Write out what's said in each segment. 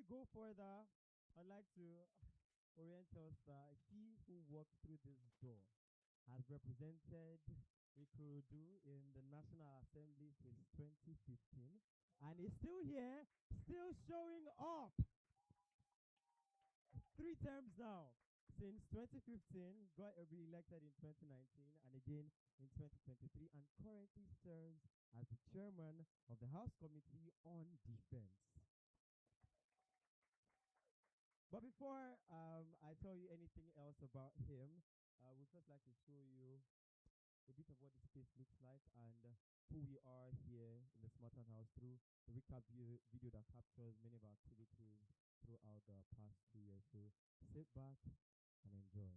we go further, I'd like to orient us that he who walked through this door has represented Ikurudu in the National Assembly since 2015 and is still here, still showing up. 3 terms now. Since 2015, got re-elected in 2019 and again in 2023, and currently serves as the chairman of the House Committee on Defense. But before I tell you anything else about him, we'd first like to show you a bit of what the space looks like and who we are here in the Smartan House through the recap video that captures many of our activities throughout the past 2 years. So sit back and enjoy.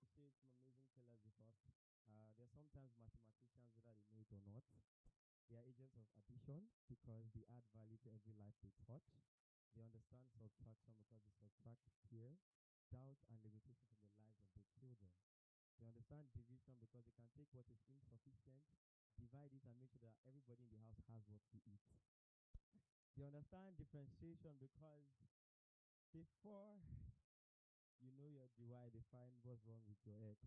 Appreciate some amazing tellers with us. There are sometimes mathematicians, whether they know it or not, they are agents of addition because they add value to every life they touch. They understand subtraction because they subtract fear, doubt, and limitation from the lives of their children. They understand division because they can take what is insufficient, divide it, and make sure that everybody in the house has what to eat. They understand differentiation because before you know your divide, they find what's wrong with your ex.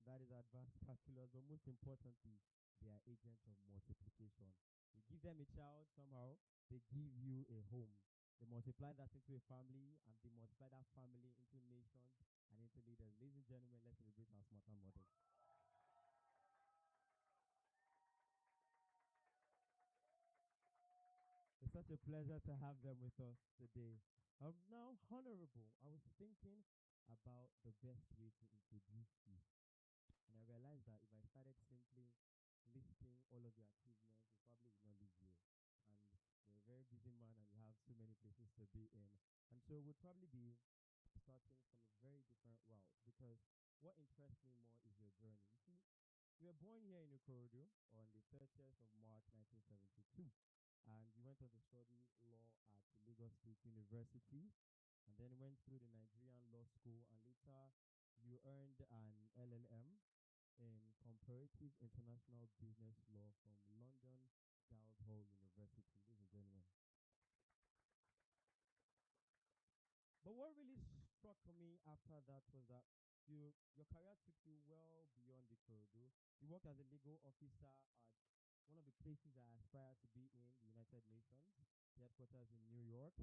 That is advanced calculus, but most importantly, they are agents of multiplication. You give them a child somehow, they give you a home. They multiply that into a family, and they multiply that family into nations and into leaders. Ladies and gentlemen, let's celebrate our Smartan models. It's such a pleasure to have them with us today. Now, Honourable, I was thinking about the best way to introduce you. And I realized that if I started simply listing all of your achievements, we probably would not leave you. And you're a very busy man and you have so many places to be in. And so we'd probably be starting from a very different route because what interests me more is your journey. You see, you were born here in Ikorodu on the 30th of March 1972, and you went on to study law at Lagos State University, and then went through the Nigerian Law School, and later you earned an LLM in Comparative International Business Law from London Guildhall University. Ladies and gentlemen. But what really struck me after that was that your career took you well beyond the corridor. You worked as a legal officer at one of the places I aspire to be in, the United Nations, the headquarters in New York.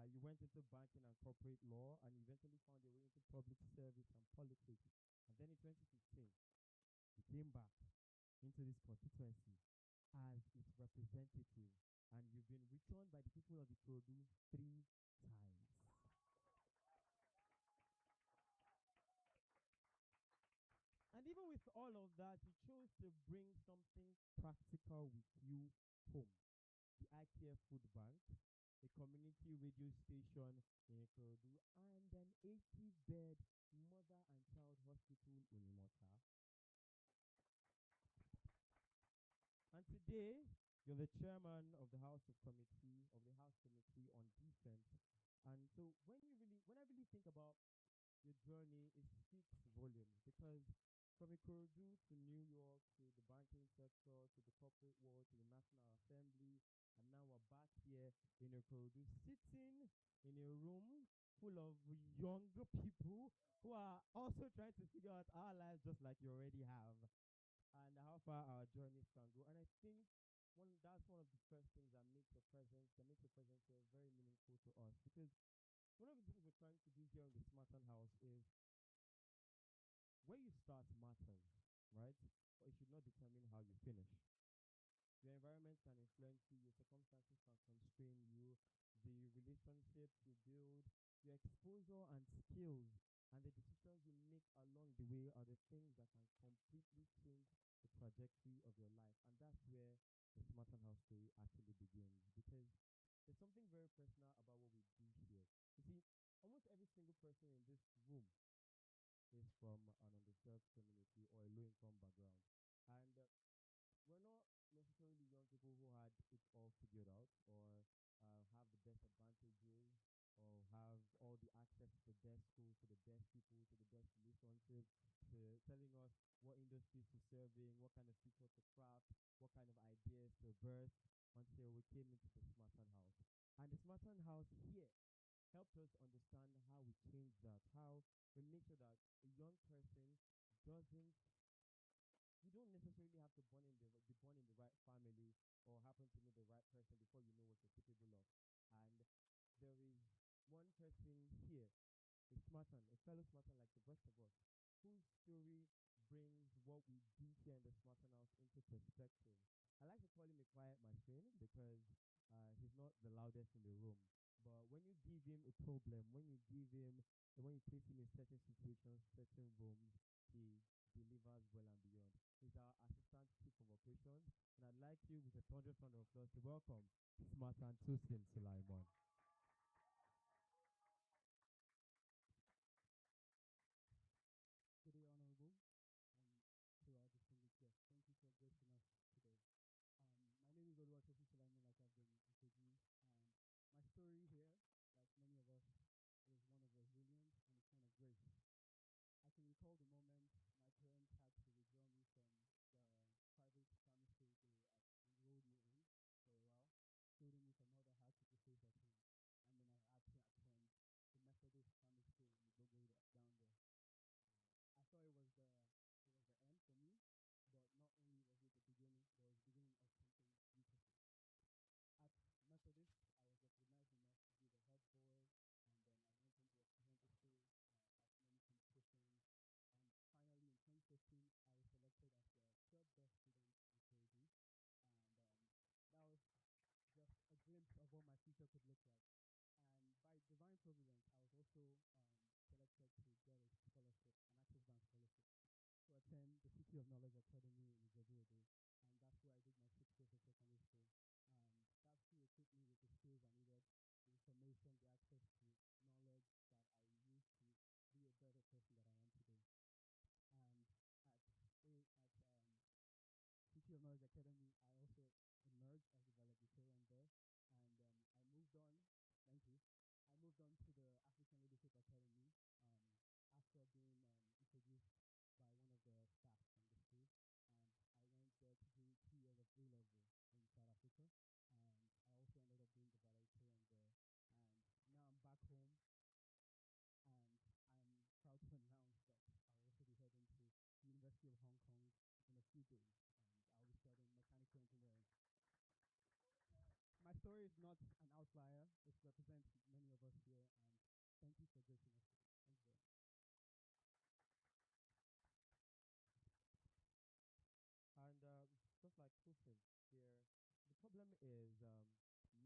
You went into banking and corporate law and eventually found your way into public service and politics. And then in 2015, you came back into this constituency as its representative, and you've been returned by the people of the Ikorodu 3 times. And even with all of that, you chose to bring something practical with you home. The iCare Food Bank, a community radio station in Ikorodu, and an 80-bed mother and child hospital in Imota. And today, you're the chairman of the House Committee on Defense. And so when I really think about your journey, it speaks volumes because from Ikorodu to New York to the banking sector to the corporate world to the National Assembly, and now we're back here in Ikorodu, sitting in a room full of younger people who are also trying to figure out our lives just like you already have and how far our journeys can go. And I think that's one of the first things that makes your presence here very meaningful to us because one of the things we're trying to do here in the Smartan House is where you start matters, right? But it should not determine how you finish. Your environment can influence you, your circumstances can constrain you, the relationships you build, your exposure and skills, and the decisions you make along the way are the things that can completely change the trajectory of your life. And that's where the Smartan House story actually begins because there's something very personal about what we do here. You see, almost every single person in this room is from an underserved community or a low-income background. And we're not necessarily young people who had it all figured out or have the best advantages or have all the access to the best schools, to the best people, to the best relationships, to telling us what industries to serve in, what kind of future to craft, what kind of ideas to birth until we came into the Smartan House. And the Smartan House here helped us understand how we change that, how we make sure that a young person doesn't you don't necessarily have to be born in the right family or happen to meet the right person before you know what you're capable of. And there is one person here, a Smartan, a fellow Smartan like the rest of us, whose story brings what we do here in the Smartan House into perspective. I like to call him a quiet machine because he's not the loudest in the room. But when you give him a problem, when you place him in certain situations, certain rooms, he delivers well and beyond. He's our assistant chief of operations, and I'd like you with a thunderous round of applause to welcome Smartan Tosin Sulaiman. Good day, Honourable, and to our distinguished guests. Thank you for gracing us today. My name is Oluwatosin Sulaiman, like I've been introduced, and my story here, like many of us, is one of resilience and it's one of grace. I can recall the moment my parents had to withdraw me from the private primary school they had enrolled me in for a while, so then if my mother had to be safe at home. story is not an outlier. It represents many of us here, and thank you for gracing us today. Thank you very much. And just like pushing here, the problem is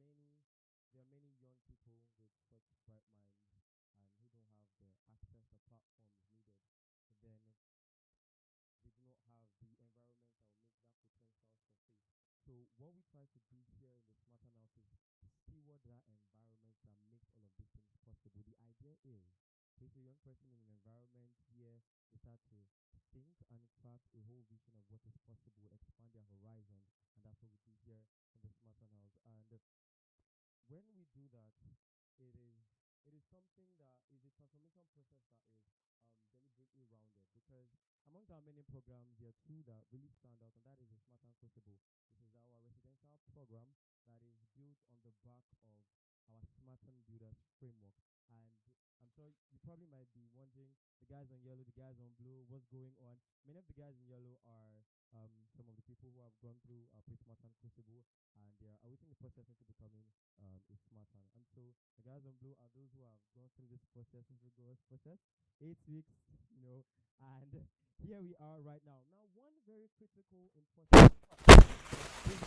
many there are many young people with such bright minds and who don't have the access or platforms needed. But then they do not have the environment that will make that potential surface. So what we try to do here in the Smarter House is steward that environment that makes all of these things possible. The idea is, if a young person in an environment here, they start to think and craft a whole vision of what is possible, expand their horizon, and that's what we do here in the Smarter House. And when we do that, it is it is something that is a transformation process that is deliberately rounded, because amongst our many programs, there are two that really stand out, and that is the Smart and Crucible. This is our residential program that is built on the back of our Smartan Builders framework. And I'm sure you probably might be wondering, the guys on yellow, the guys on blue, what's going on? Many of the guys in yellow are some of the people who have gone through pre-Smart and Crucible, and they are awaiting the process into becoming a Smartan. And so the guys on blue are those who have gone through this rigorous process, 8 weeks, you know, and here we are right now. Now, one very critical, important part is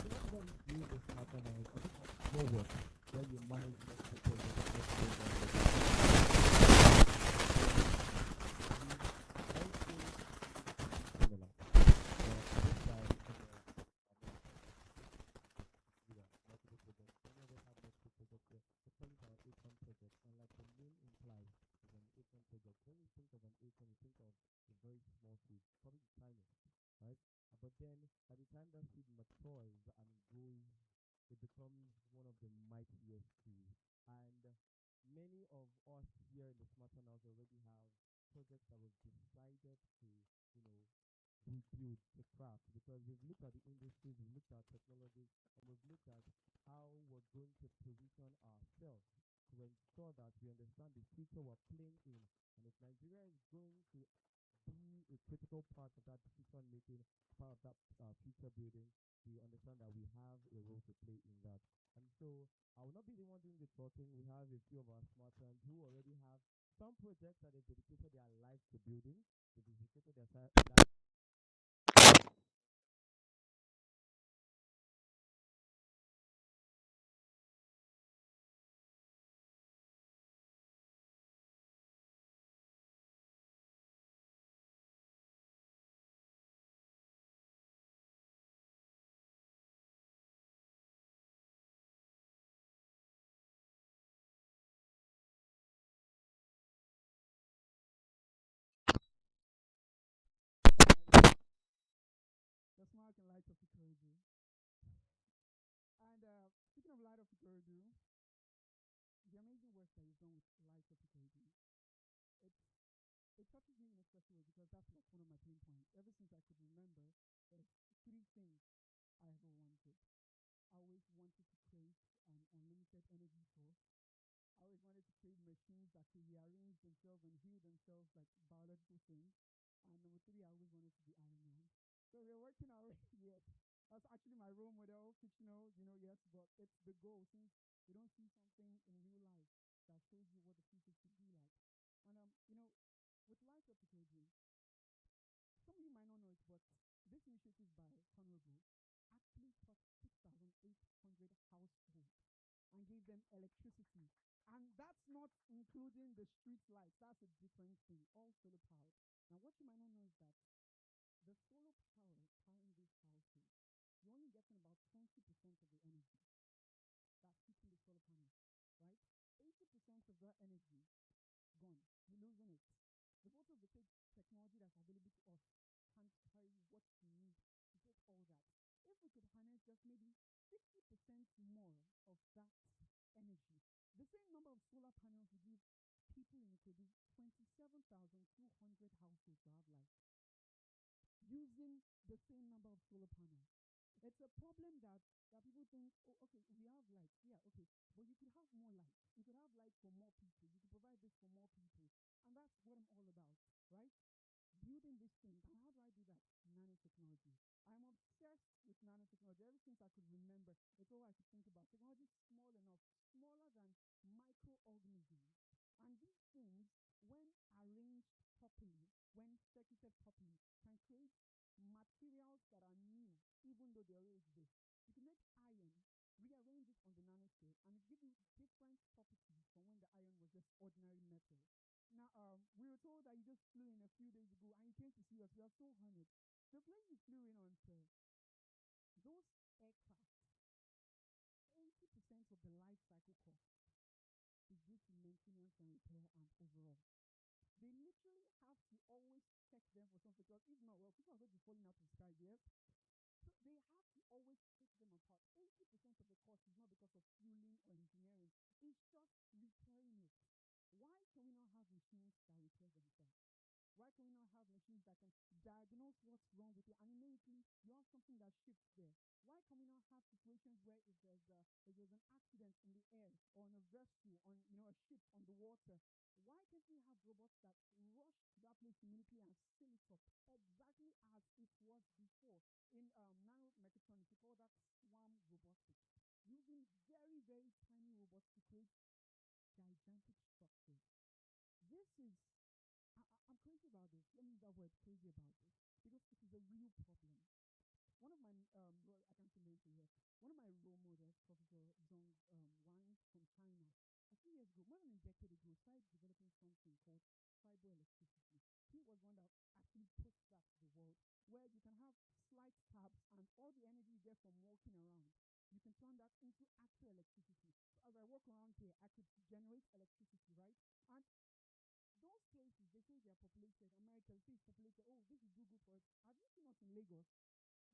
everybody doing this Smartan is a bit more work where you manage multiple similar. This guy multiple projects. Many of us have multiple projects here. We call it our H1 project. And like the name implies, it's an H1 project. When you think of an H1, you think of a very small seed, probably the tiniest, right? But then by the time that seed matures and grows, it becomes one of the mightiest trees. And many of us here in the Smarter House already have projects that we've decided to, you know, build to craft, because we've looked at the industries, we've looked at technologies, and we've looked at how we're going to position ourselves to ensure that we understand the future we're playing in. And if Nigeria is going to be a critical part of that decision making, part of that future building, we understand that we have a role to play in that. And so I will not be the one doing the talking. We have a few of our smart friends who already have some projects that they've dedicated their lives to building. They've dedicated their lives. The Smart and Light of Ikorodu. And speaking of Light of Ikorodu, the amazing work that you've done with Light of Ikorodu, it's it touches me in a special way because that's like one of my pain points. Ever since I could remember, there's three things I ever wanted. I always wanted to create an unlimited energy source. I always wanted to create machines that could rearrange themselves and heal themselves like biological things. And number three, I always wanted to be Iron Man. So we're working our way. Yes, that's actually my role model, fictional, yes, but it's the goal since we don't see something in real life that shows you what the future could be like. And with Light Up Ikoji, some of you might not know it, but this initiative by Honourable actually touched 6,800 households and gave them electricity. And that's not including the street lights. That's a different thing, all solar powered. Now, what you might not know is that the solar power powering this household, you're only getting about 20% of the energy that's hitting the solar panel, right? 80% of that energy gone. You're losing it. The photovoltaic technology that's available to us can't carry what we need to take all that. If we could harness just maybe 60% more of that energy, the same number of solar panels would give people in Ikodu 27,200 households to have light using the same number of solar panels. It's a problem that people think, oh, okay, we have light. Yeah, okay. But you could have more light. You could have light for more people. You could provide this for more people. And that's what I'm all about, right? Building this thing. And how do I do that? nanotechnology. I'm obsessed with nanotechnology ever since I could remember. It's all I could think about. Technology is small enough, smaller than microorganisms. And these things, when arranged properly, when circuited properly, can create materials that are new, even though they already exist. You can make iron, rearrange it on the nanoscale, and it gives you different properties from when the iron was just ordinary metal. Now, we were told that you just flew in a few days ago and you came to see us. We are so honored. The plane you flew in on, sir, those aircraft, 80% of the life cycle cost is due to maintenance and repair and overall. They literally have to always check them for something because if not, well, people are going to be falling out of the sky, yes? So they have to always take them apart. 80% of the cost is not because of fueling or engineering. It's just repairing it. Why can we not have machines that repair themselves? Why can we not have machines that can diagnose what's wrong with it and immediately you have something that shifts there? Why can we not have situations where if there's an accident in the air or on a vessel, on a ship on the water, why can't we have robots that rush to that place immediately and seal it up exactly as it was before? In nanomechatronics, we call that swarm robotics, using very, very tiny robots to create gigantic structures. This is, I'm crazy about this. Let me use that word, crazy about this, because it is a real problem. One of my, I can't say names here. One of my role models, Professor Zhong Wang from China, a few years ago, more than a decade ago, started developing something called fiber electricity. He was one that actually pushed that to the world, where you can have slight taps and all the energy you get from walking around, you can turn that into actual electricity. So as I walk around here, I could generate electricity, right? And those places, they say they are populated. America, they say it's populated. Oh, this will do good for us. Have you seen us in Lagos?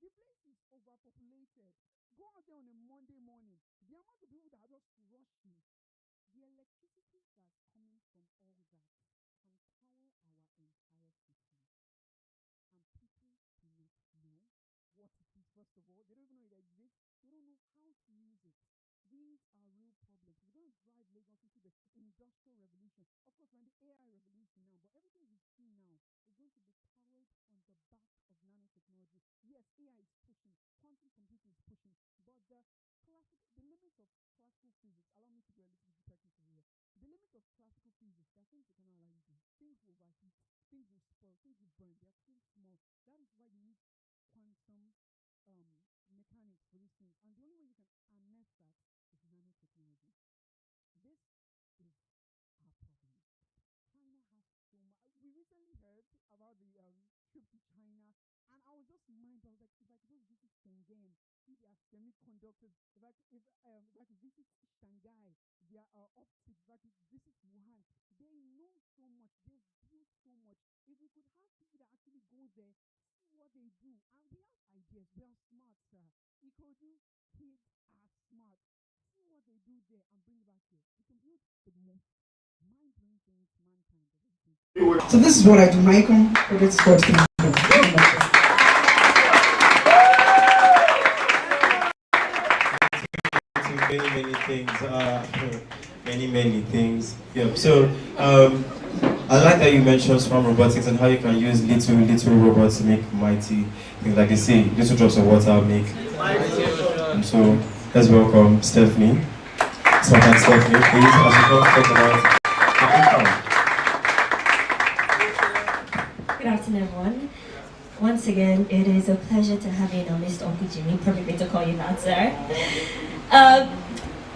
The place is overpopulated. Go out there on a Monday morning. The amount of people that are just rushing. The electricity that's coming from all that can power our entire city. And people do not know what it is, first of all. They don't even know it exists. They don't know how to use it. These are real problems. We're going to drive Lagos into the industrial revolution. Of course, we're in the AI revolution now, but everything we see now is going to be powered on the back of nanotechnology. Yes, AI is pushing, quantum computing is pushing, but the limits of classical physics, allow me to go a little bit technical here. The limits of classical physics, there are things they cannot allow you to do. Things will overheat, things will spoil, things will burn. They are too small. That is why you need quantum mechanics for these things. And the only way you can harness that is nanotechnology. This is our problem. China has so much. We recently heard about the trip to China, and I was just mindful. I was like, if I could just visit Shenzhen, see their semiconductors, if I could visit Shanghai, their optics, if I could visit Wuhan, they know so much. They've built so much. If we could have people that actually go there, see what they do, and we have ideas. We are smart, sir. Ikodu kids are smart. See what they do there and bring it back here. We can build the most mind-blowing things mankind has ever seen. So this is what I do. Michael, let's go to many things, many things. Yeah. So I like that you mentioned swarm robotics and how you can use little robots to make mighty things. Like they say, little drops of water make. And so let's welcome Stephanie. Smartan Stephanie, please, as we talk about. Good afternoon, everyone. Once again, it is a pleasure to have you in our midst, Uncle Jimmy. Probably going to call you that, sir.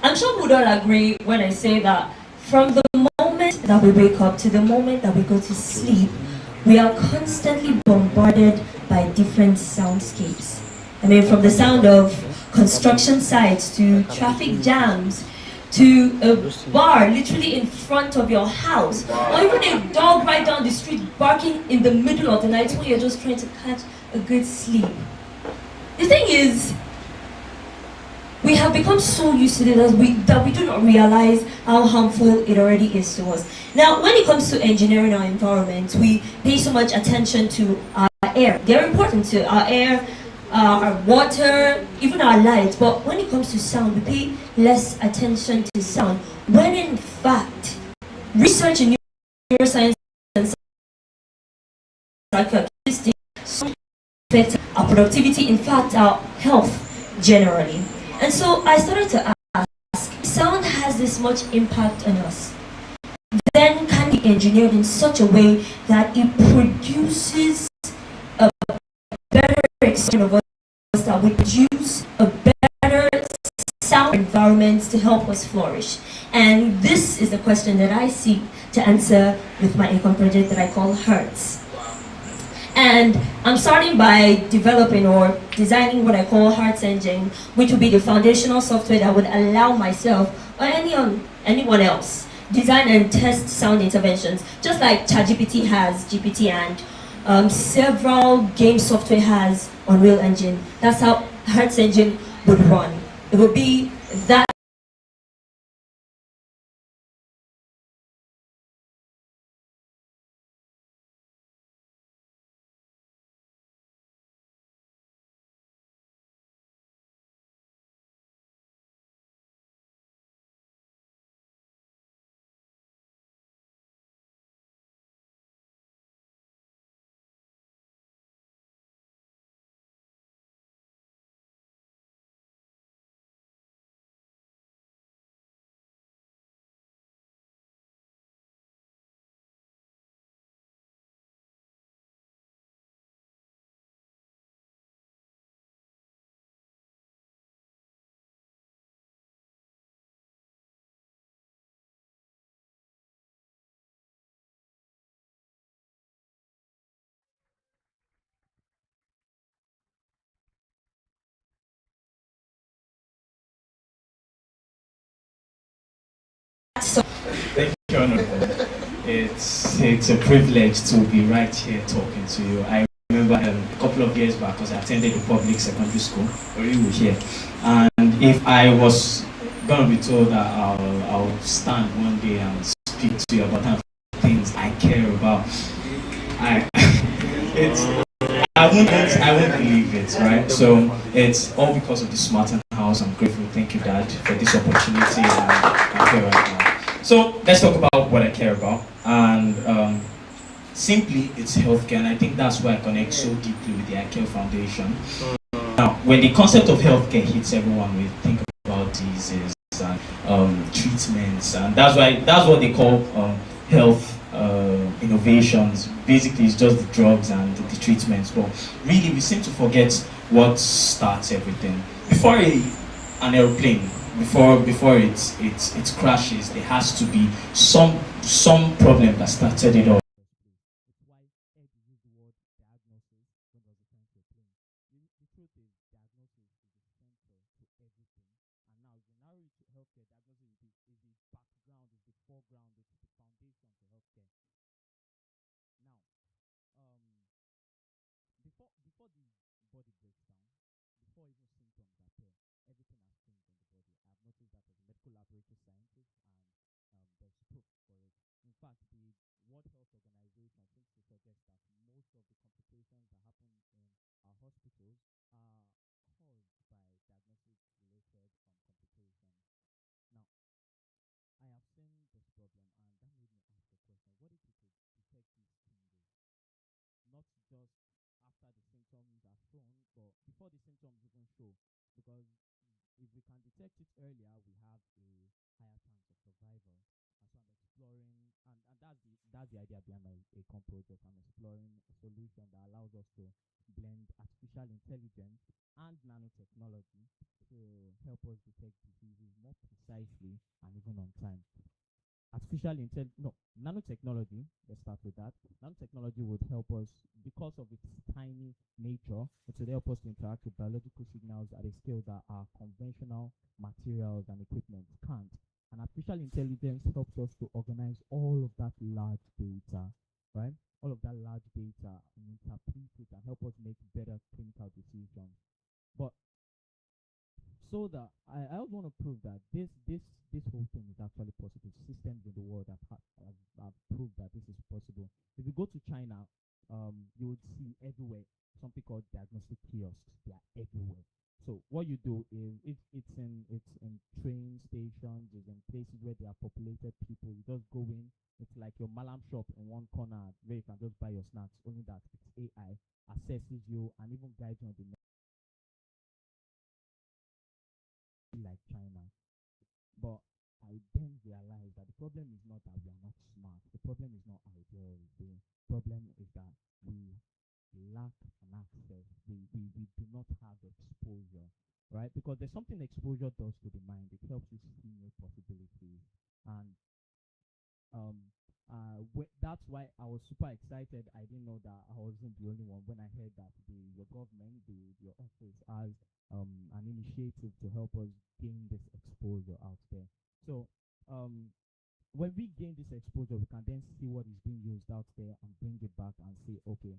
I'm sure we'd all agree when I say that from the moment that we wake up to the moment that we go to sleep, we are constantly bombarded by different soundscapes. I mean, from the sound of construction sites to traffic jams, to a bar literally in front of your house, or even a dog right down the street barking in the middle of the night when you're just trying to catch a good sleep. The thing is, we have become so used to it that we do not realize how harmful it already is to us. Now, when it comes to engineering our environment, we pay so much attention to our air. They're important to our air, our water, even our lights. But when it comes to sound, we pay less attention to sound. When in fact, research in neuroscience and psychoacoustics productivity, in fact, our health generally. And so I started to ask, if sound has this much impact on us, then can be engineered in such a way that it produces a better expression of us, that we produce a better sound environment to help us flourish. And this is the question that I seek to answer with my econ project that I call Hertz. And I'm starting by developing or designing what I call Hertz Engine, which will be the foundational software that would allow myself or anyone else design and test sound interventions, just like ChatGPT has GPT and several game software has Unreal Engine. That's how Hertz Engine would run. It would be that Thank you, Honourable. It's a privilege to be right here talking to you. I remember a couple of years back, because I attended a public secondary school, Honourable here, and if I was gonna be told that I'll stand one day and speak to you about things I care about, I it's I won't believe it, right? So it's all because of the Smartan house. I'm grateful. Thank you, Dad, for this opportunity. I care right now. So let's talk about what I care about, and simply it's healthcare, and I think that's why I connect so deeply with the I Care Foundation. Now, when the concept of healthcare hits everyone, we think about diseases and treatments, and that's what they call health innovations. Basically, it's just the drugs and the treatments, but really we seem to forget what starts everything. Before an airplane, before it crashes, there has to be some problem that started it all. It's why Ed used the word diagnosis when it was referring to a plane. The truth is, diagnosis is the center to everything. And now, if you narrow it to healthcare, diagnosis is the background, is the foreground, it's the foundation to healthcare. Now, before the body breaks down, before even symptoms appear, everything has changed in the body. I've noticed that as a medical laboratory scientist, and there's proof for it. In fact, the World Health Organization seems to suggest that most of the complications that happen in our hospitals are caused by diagnosis-related complications. Now, I have seen this problem, and that made me ask a question: what if we could detect these changes, not just after the symptoms are shown, but before the symptoms even show? Because if we can detect it earlier, we have a higher chance of survival. And so I'm exploring, and that's the idea behind my ACOM project. I'm exploring a solution that allows us to blend artificial intelligence and nanotechnology to help us detect diseases more precisely and even on time. Nanotechnology, let's start with that. Nanotechnology would help us, because of its tiny nature, it would help us to interact with biological signals at a scale that our conventional materials and equipment can't. And artificial intelligence helps us to organize all of that large data, right? All of that large data, and interpret it and help us make better clinical decisions. But so that I also want to prove that this whole thing is actually possible. Systems in the world have proved that this is possible. If you go to China, you would see everywhere something called diagnostic kiosks. They are everywhere. So what you do is it's in train stations, it's in places where there are populated people. You just go in. It's like your malam shop in one corner where you can just buy your snacks. Only that it's AI assesses you and even guides you on the next, like China. But I then realized that the problem is not that we are not smart. The problem is not ideas. The problem is that we lack an access. We do not have exposure, right? Because there's something exposure does to the mind. It helps you see new possibilities. And that's why I was super excited. I didn't know that I wasn't the only one when I heard that your government, your office, has an initiative to help us gain this exposure out there. So when we gain this exposure, we can then see what is being used out there and bring it back and say, okay,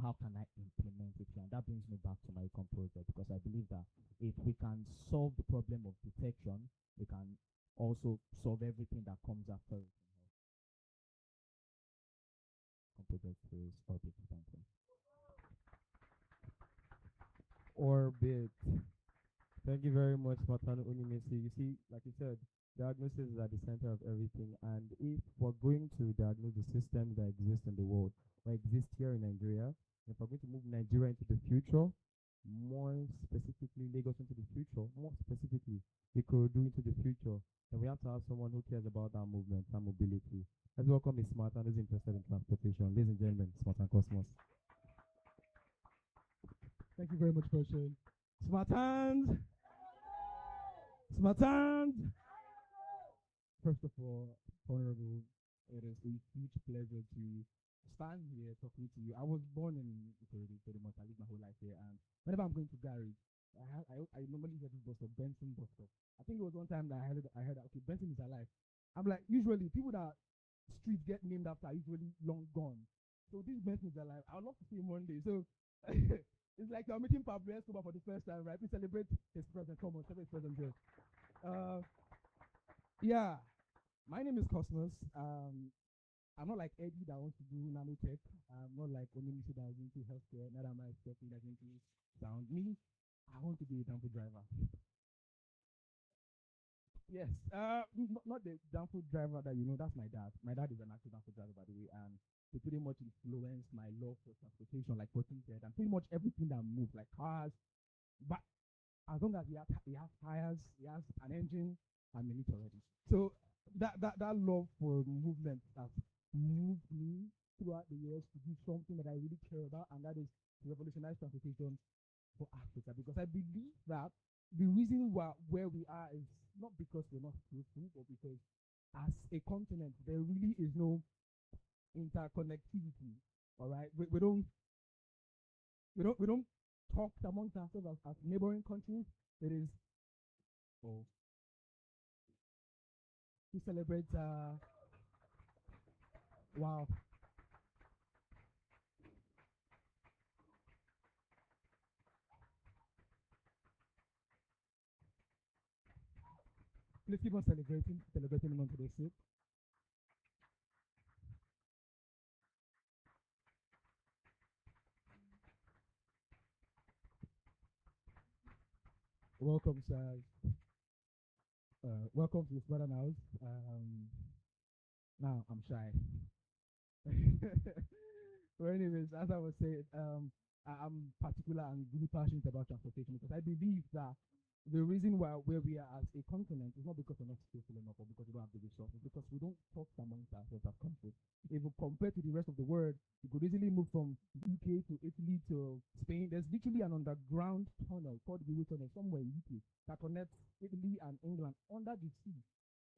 how can I implement it here? And that brings me back to my econ project, because I believe that if we can solve the problem of detection, we can also solve everything that comes after it. Project is orbit. Benson. Orbit. Thank you very much, Smartan Unimesi. You see, like you said, diagnosis is at the center of everything. And if we're going to diagnose the systems that exist in the world, or exist here in Nigeria, if we're going to move Nigeria into the future, more specifically Lagos into the future, more specifically Ikorodu into the future, then we have to have someone who cares about our movement and mobility. Let's welcome Ms. Smartan, who's interested in transportation. Ladies and gentlemen, Smartan Cosmos. Thank you very much, Person. Smartans! Smartans! First of all, Honourable, it is a huge pleasure to stand here talking to you. I was born in Ikorodu, pretty much. I lived my whole life here, and whenever I'm going to Gary, I normally hear this bus stop, Benson bus stop. I think it was one time that I heard that, okay, Benson is alive. I'm like, usually people that streets get named after are usually long gone. So this Benson is alive. I would love to see him one day. So it's like you're meeting Pablo Escobar for the first time, right? We celebrate his presence. Come on, celebrate his presence here. Yeah, my name is Cosmos. I'm not like Eddie that wants to do nanotech. I'm not like Onimisi that is into healthcare. Neither am I expecting that into sound. Me, I want to be a downful driver. Yes, not the downful driver that you know. That's my dad. My dad is an actual downful driver, by the way, and he pretty much influenced my love for transportation, like what he said, and pretty much everything that moves, like cars. But as long as he has tires, he has an engine, I'm in it already. So that love for movement has moved me throughout the years to do something that I really care about, and that is to revolutionize transportation for Africa. Because I believe that the reason where we are is not because we're not skillful, but because as a continent there really is no interconnectivity. All right, we don't talk amongst ourselves as neighboring countries. There is we celebrate wow. Please keep on celebrating on today's day. Welcome, sir. Welcome to the Smartan House. Now I'm shy. But anyways, as I was saying, I'm particular and really passionate about transportation because I believe that the reason where we are as a continent is not because we're not skillful enough or because we don't have the resources, because we don't talk amongst ourselves as countries. If we compare to the rest of the world, you could easily move from UK to Italy to Spain. There's literally an underground tunnel called the Tunnel somewhere in UK that connects Italy and England under the sea.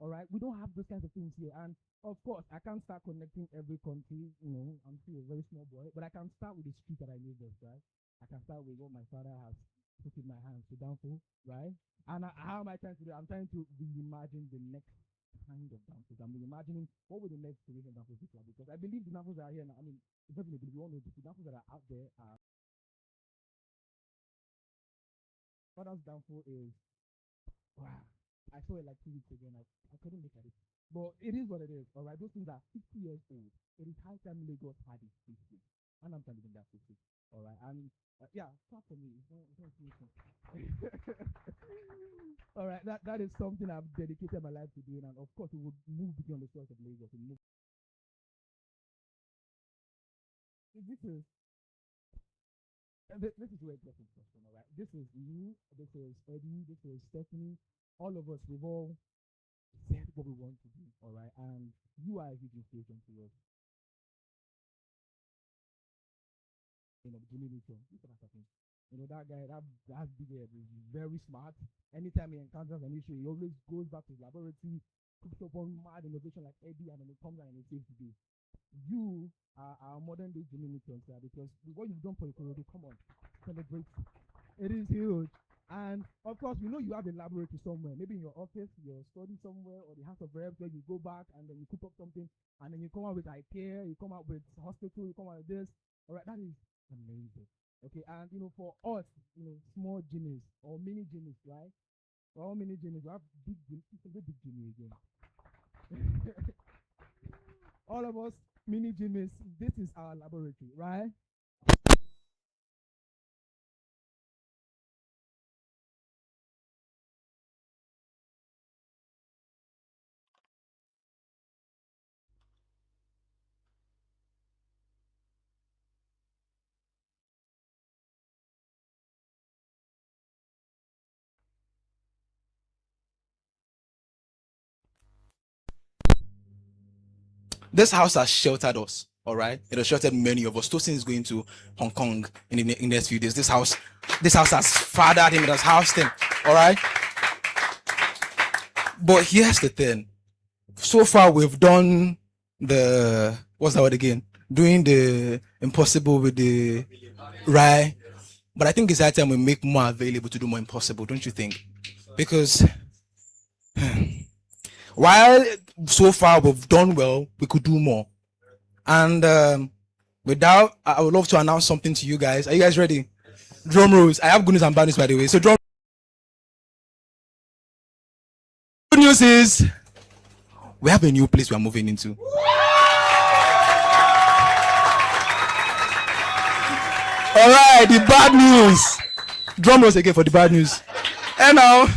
All right, we don't have those kinds of things here, and of course, I can't start connecting every country. You know, I'm still a very small boy, but I can start with the street that I know best, right? I can start with what my father has put in my hands to downfall, right? And how am I trying to do? I'm trying to reimagine the next kind of downfalls. I'm imagining what would the next generation downfalls look like, because I believe the downfalls that are here now. I mean, definitely we all know the downfalls that are out there are. Father's downfall is wow. I saw it like 2 weeks ago and I couldn't look at it. But it is what it is, all right? Those things are 50 years old. It is high time Lagos had its 50. And I'm trying to that 50. All right, and yeah, clap for me. It's not sneaking. All right, that is something I've dedicated my life to doing, and of course, we would move beyond the shores of Lagos. We move. This is this is where it gets interesting. All right, this is you. This is Eddie. This is Stephanie. All of us, we've all said what we want to do. All right, and you are a huge inspiration to us. Jimi. That guy, that big head is very smart. Anytime he encounters an issue, he always goes back to his laboratory, cooks up on mad innovation like Eddie, and then he comes out and he saves the day. You are our modern day Jimi Neutron, sir, because what you've done for the community, come on, celebrate. It is huge. And of course, we know you have a laboratory somewhere, maybe in your office, you're studying somewhere, or the House of Reps, where you go back and then you cook up something, and then you come out with IKEA, you come out with hospital, you come out with this. All right, that is amazing. Okay, and for us, small Jimmys or mini Jimmys, right? All mini Jimmys, we have big Jimmy, big Jimmy again. All of us, mini Jimmys, this is our laboratory, right? This house has sheltered us. All right, it has sheltered many of us. Tosin is going to Hong Kong in the next few days. This house has fathered him. It has housed him. All right. But here's the thing. So far, we've done what's that word again? Doing the impossible with the right. But I think it's high time we make more available to do more impossible, don't you think? Because while so far we've done well, we could do more. And without, I would love to announce something to you guys. Are you guys ready? Drum rolls. I have good news and bad news, by the way. So good news is we have a new place we are moving into. All right, the bad news. Drum rolls again for the bad news. And now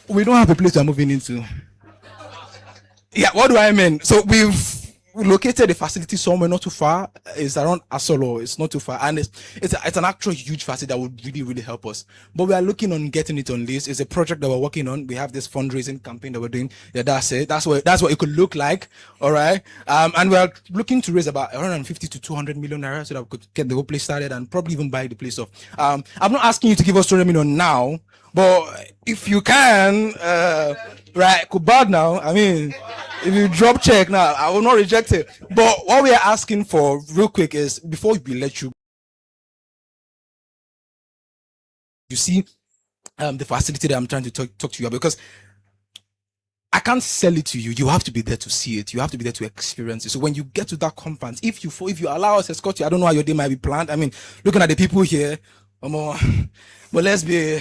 we don't have a place we are moving into. Yeah, what do I mean? So we've located a facility somewhere not too far. It's around Asolo. It's not too far, and it's an actual huge facility that would really help us. But we are looking on getting it on list. It's a project that we're working on. We have this fundraising campaign that we're doing. Yeah, that's it. That's what it could look like. All right. And we are looking to raise about 150 to 200 million naira so that we could get the whole place started and probably even buy the place off. I'm not asking you to give us 200 million now, but if you can, right, could bad now. I mean, if you drop check now, I will not reject it. But what we are asking for real quick is, before we let you see the facility that I'm trying to talk to you about, because I can't sell it to you. You have to be there to see it. You have to be there to experience it. So when you get to that conference, if you allow us to escort you, I don't know how your day might be planned. I mean, looking at the people here, but let's be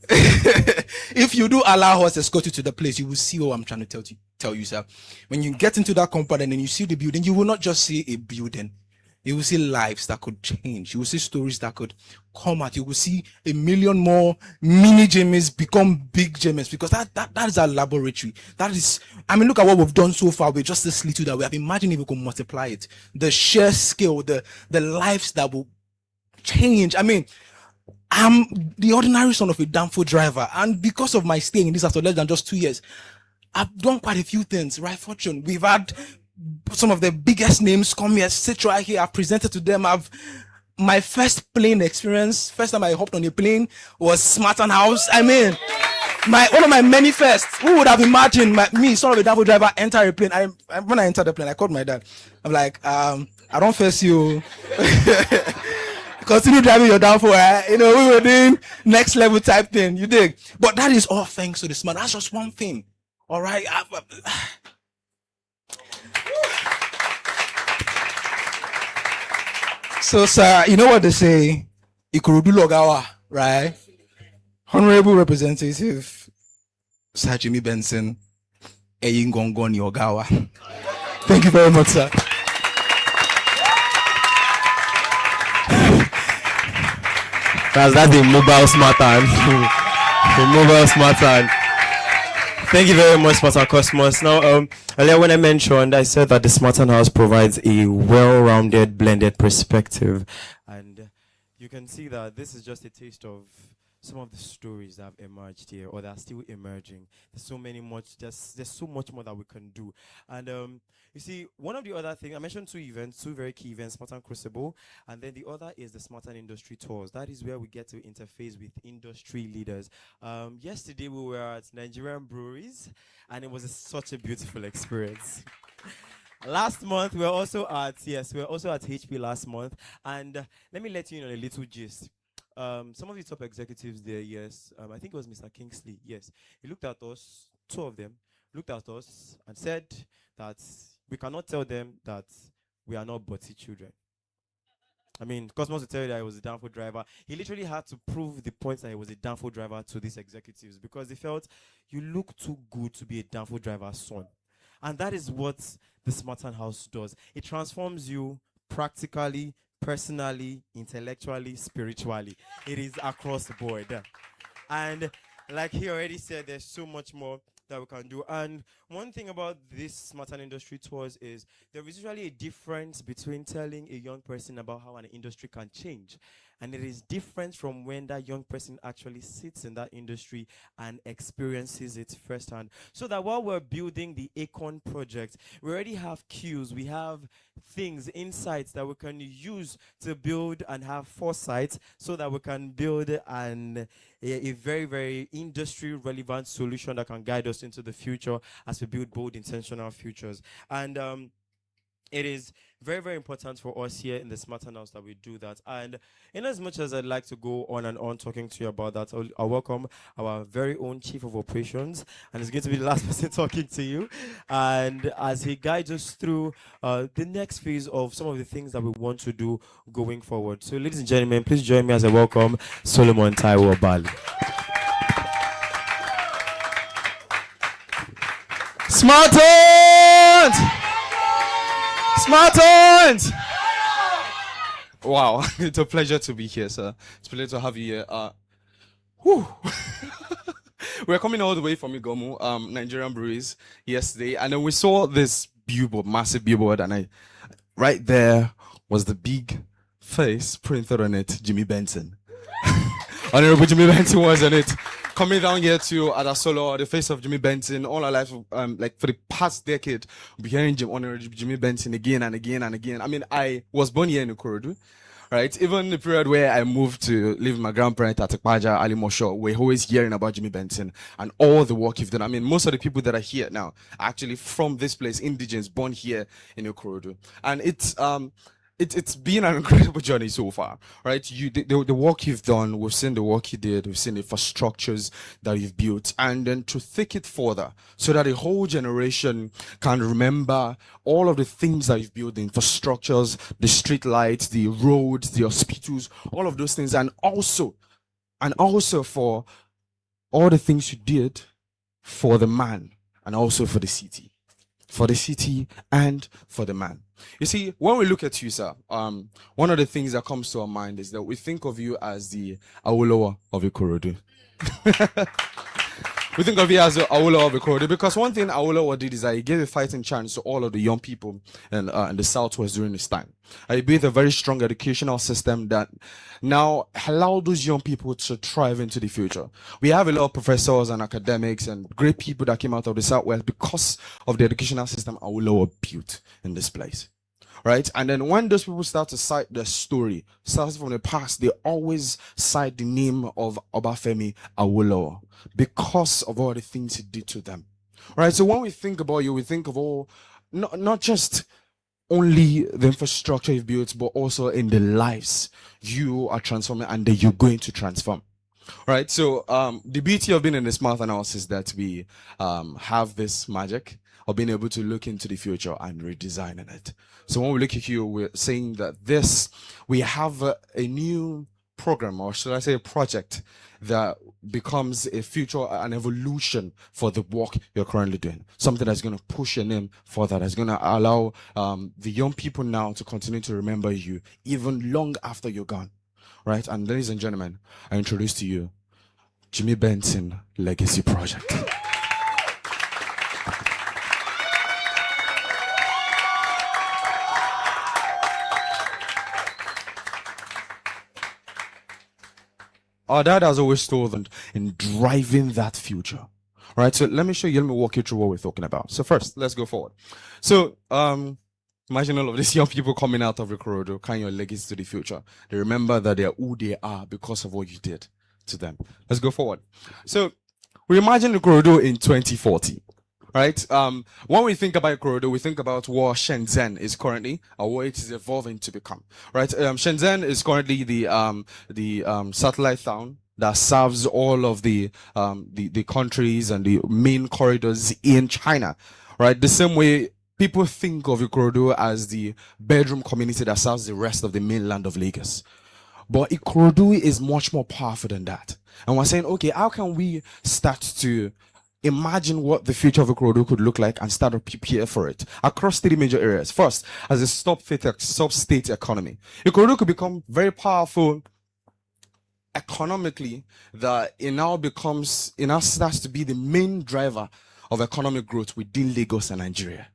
if you do allow us to escort you to the place, you will see what I'm trying to tell you, sir. When you get into that compound and then you see the building, you will not just see a building. You will see lives that could change. You will see stories that could come out. You will see a million more mini Jimmys become big Jimmys, because that is our laboratory. That is, I mean, look at what we've done so far with just this little that we have. Imagine if we could multiply it. The sheer scale, the lives that will change. I mean, I'm the ordinary son of a Danfo driver, and because of my stay in this house for less than just 2 years, I've done quite a few things, right? Fortune. We've had some of the biggest names come here, sit right here. I've presented to them. My first plane experience, first time I hopped on a plane was Smartan House. I mean, one of my many firsts. Who would have imagined me, son of a Danfo driver, enter a plane? When I entered the plane, I called my dad. I'm like, I don't face you. Continue driving your downfall, right? We were doing next level type thing. You dig? But that is all thanks to the Smart. That's just one thing. All right. So, sir, you know what they say? Ikorodu Logawa, right? Honourable Representative Sir Jimi Benson, Eyingongoni Ogawa. Thank you very much, sir. That's the mobile Smartan. The mobile Smartan. Thank you very much, Smartan Cosmos. Now, earlier when I mentioned, I said that the Smartan House provides a well-rounded, blended perspective, and you can see that this is just a taste of some of the stories that have emerged here, or that are still emerging. There's so much more that we can do. And you see, one of the other things, I mentioned two very key events, Smartan Crucible, and then the other is the Smartan Industry Tours. That is where we get to interface with industry leaders. Yesterday we were at Nigerian breweries, and it was such a beautiful experience. Last month we were also at HP last month, and let me let you know a little gist. Some of the top executives there, yes, I think it was Mr. Kingsley, yes, he looked at us, two of them looked at us and said that we cannot tell them that we are not butty children. I mean, Cosmos will tell you that he was a downfall driver. He literally had to prove the point that he was a downfall driver to these executives, because they felt you look too good to be a downfall driver's son. And that is what the Smartan House does. It transforms you practically, personally, intellectually, spiritually. It is across the board. And like he already said, there's so much more that we can do. And one thing about this Smartan Industry Tours is there is usually a difference between telling a young person about how an industry can change, and it is different from when that young person actually sits in that industry and experiences it firsthand. So that while we're building the Acorn project, we already have cues, we have things, insights that we can use to build and have foresight, so that we can build a very, very industry relevant solution that can guide us into the future as we build bold, intentional futures. And it is very, very important for us here in the Smartan House that we do that. And in as much as I'd like to go on and on talking to you about that, I'll welcome our very own Chief of Operations, and he's going to be the last person talking to you. And as he guides us through the next phase of some of the things that we want to do going forward. So ladies and gentlemen, please join me as I welcome Solomon Taiwo Bali. Smartan! Smartans! Wow, it's a pleasure to be here, sir. It's a pleasure to have you here. Whew. We're coming all the way from Igomu, Nigerian breweries, yesterday, and then we saw this billboard, massive billboard, and right there was the big face printed on it, Jimi Benson. Honourable Jimi Benson was on it. Coming down here to Adasolo, the face of Jimi Benson, all our life, like for the past decade, we'll be hearing Honourable Jimi Benson again and again and again. I mean, I was born here in Ikorodu, right? Even the period where I moved to live with my grandparents at Tekpaja, Alimosho, we're always hearing about Jimi Benson and all the work you've done. I mean, most of the people that are here now are actually from this place, indigenous, born here in Ikorodu. And it's been an incredible journey so far, right? The work you've done, we've seen the work you did, we've seen the infrastructures that you've built, and then to take it further so that a whole generation can remember all of the things that you've built, the infrastructures, the street lights, the roads, the hospitals, all of those things, and also for all the things you did for the man and also for the city. For the city and for the man. You see, when we look at you, sir, one of the things that comes to our mind is that we think of you as the Awolowo of Ikorodu. We think of you as the Awolowo of Ikorodu because one thing Awolowo did is that he gave a fighting chance to all of the young people in the Southwest during this time. He built a very strong educational system that now allowed those young people to thrive into the future. We have a lot of professors and academics and great people that came out of the Southwest because of the educational system Awolowo built in this place. Right? And then when those people start to cite their story, starting from the past, they always cite the name of Obafemi Awolowo because of all the things he did to them. Right? So when we think about you, we think of all, not just only the infrastructure you've built, but also in the lives you are transforming and that you're going to transform. Right? So the beauty of being in the Smartan House is that we have this magic of being able to look into the future and redesigning it. So when we look at you, we're saying that we have a new program, or should I say a project, that becomes a future, an evolution for the work you're currently doing. Something that's going to push your name further, that's going to allow the young people now to continue to remember you even long after you're gone. right? And ladies and gentlemen, I introduce to you Jimi Benson Legacy Project. Our dad has always told them in driving that future. Right, so let me walk you through what we're talking about. So first, let's go forward. So, imagine all of these young people coming out of Ikorodu, carrying your legacy to the future. They remember that they are who they are because of what you did to them. Let's go forward. So, we imagine Ikorodu in 2040. Right? When we think about Ikorodu, we think about what Shenzhen is currently, or what it is evolving to become. Right? Shenzhen is currently the satellite town that serves all of the countries and the main corridors in China. Right? The same way people think of Ikorodu as the bedroom community that serves the rest of the mainland of Lagos. But Ikorodu is much more powerful than that. And we're saying, okay, how can we start to imagine what the future of Ikorodu could look like and start to prepare for it across 3 major areas? First, as a sub-state economy, Ikorodu could become very powerful economically, that it now starts to be the main driver of economic growth within Lagos and Nigeria.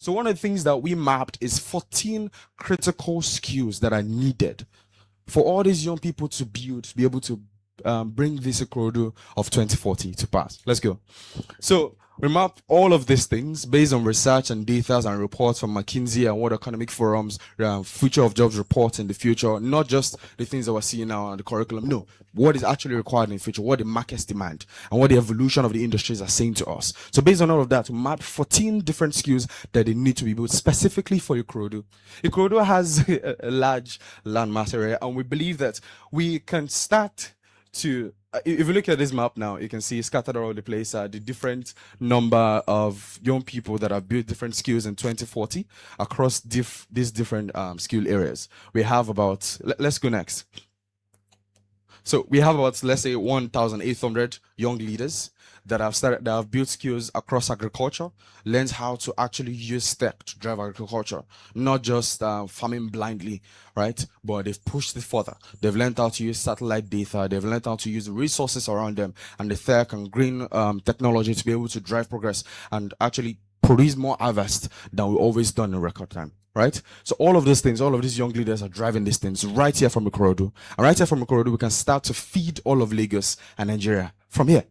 So one of the things that we mapped is 14 critical skills that are needed for all these young people to build, to be able to bring this Ikorodu of 2040 to pass. Let's go. So we map all of these things based on research and data and reports from McKinsey and World Economic Forum's future of jobs report in the future, not just the things that we're seeing now on the curriculum. No, what is actually required in the future, what the markets demand, and what the evolution of the industries are saying to us. So based on all of that, we mapped 14 different skills that they need to be built specifically for Ikorodu. Ikorodu has a large landmass area, and we believe that we can start to if you look at this map now, you can see scattered all over the place the different number of young people that have built different skills in 2040 across these different skill areas. We have about, let's go next. So we have about, let's say, 1,800 young leaders that have built skills across agriculture, learned how to actually use tech to drive agriculture, not just farming blindly, right? But they've pushed it further. They've learned how to use satellite data. They've learned how to use the resources around them and the tech and green technology to be able to drive progress and actually produce more harvest than we've always done in record time. Right? So all of these things, all of these young leaders are driving these things right here from Ikorodu. And right here from Ikorodu, we can start to feed all of Lagos and Nigeria from here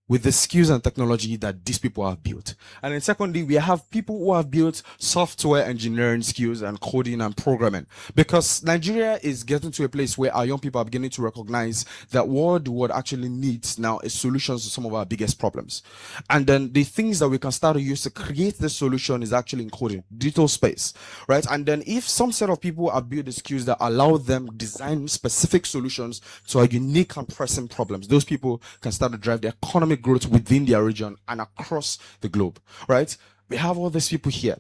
with the skills and technology that these people have built. And then secondly, we have people who have built software engineering skills and coding and programming, because Nigeria is getting to a place where our young people are beginning to recognize that what the world actually needs now is solutions to some of our biggest problems. And then the things that we can start to use to create the solution is actually in coding, digital space, right? And then if some set of people have built the skills that allow them design specific solutions to our unique and pressing problems, those people can start to drive the economic growth within their region and across the globe, right? We have all these people here,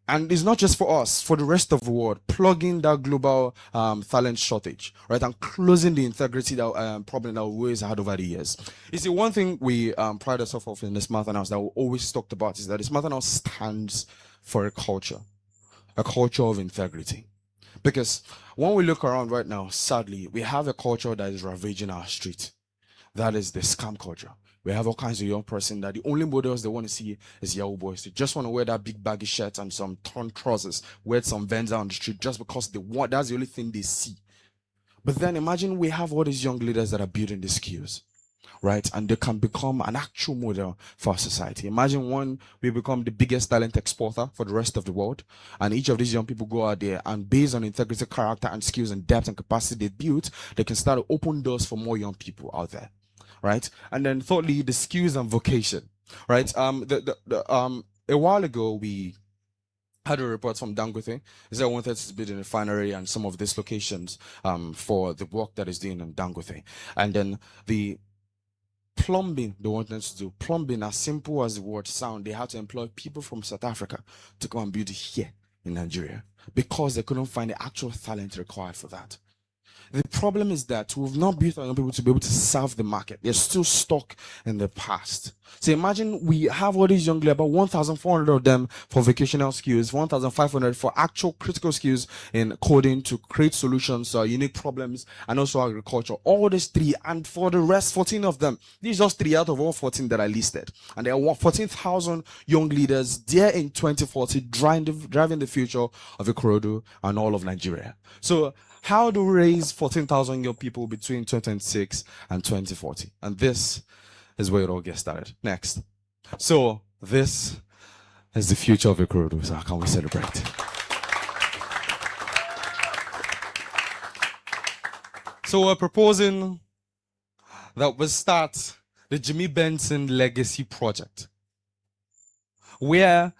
and it's not just for us, for the rest of the world, plugging that global talent shortage, right, and closing the integrity that problem that we always had over the years. You see, one thing we pride ourselves of in the Smartan House that we always talked about is that the Smartan House stands for a culture. a culture of integrity. Because when we look around right now, sadly, we have a culture that is ravaging our street. That is the scam culture. We have all kinds of young person that the only models they want to see is Yahoo boys. They just want to wear that big baggy shirt and some torn trousers, wear some Vans on the street just because they want. That's the only thing they see. But then imagine we have all these young leaders that are building these skills, right? And they can become an actual model for our society. Imagine one, we become the biggest talent exporter for the rest of the world. And each of these young people go out there and based on integrity, character, and skills and depth and capacity they built, they can start to open doors for more young people out there, right? And then thirdly, the skills and vocation, right? A while ago, we had a report from Dangote. Is that wanted to build a refinery and some of these locations for the work that is doing in Dangote. And then the plumbing they wanted to do, plumbing, as simple as the word sound, they had to employ people from South Africa to come and build it here in Nigeria because they couldn't find the actual talent required for that. The problem is that we've not built our young people to be able to serve the market. They're still stuck in the past. So imagine we have all these young people, about 1,400 of them for vocational skills, 1,500 for actual critical skills in coding to create solutions, unique problems, and also agriculture. All these three, and for the rest, 14 of them. These are just 3 out of all 14 that I listed. And there are 14,000 young leaders there in 2040 driving the future of Ikorodu and all of Nigeria. So how do we raise 14,000 young people between 2026 and 2040? And this is where it all gets started. Next. So this is the future of Ikorodu. So how can we celebrate? So we're proposing that we start the Jimi Benson Legacy Project, where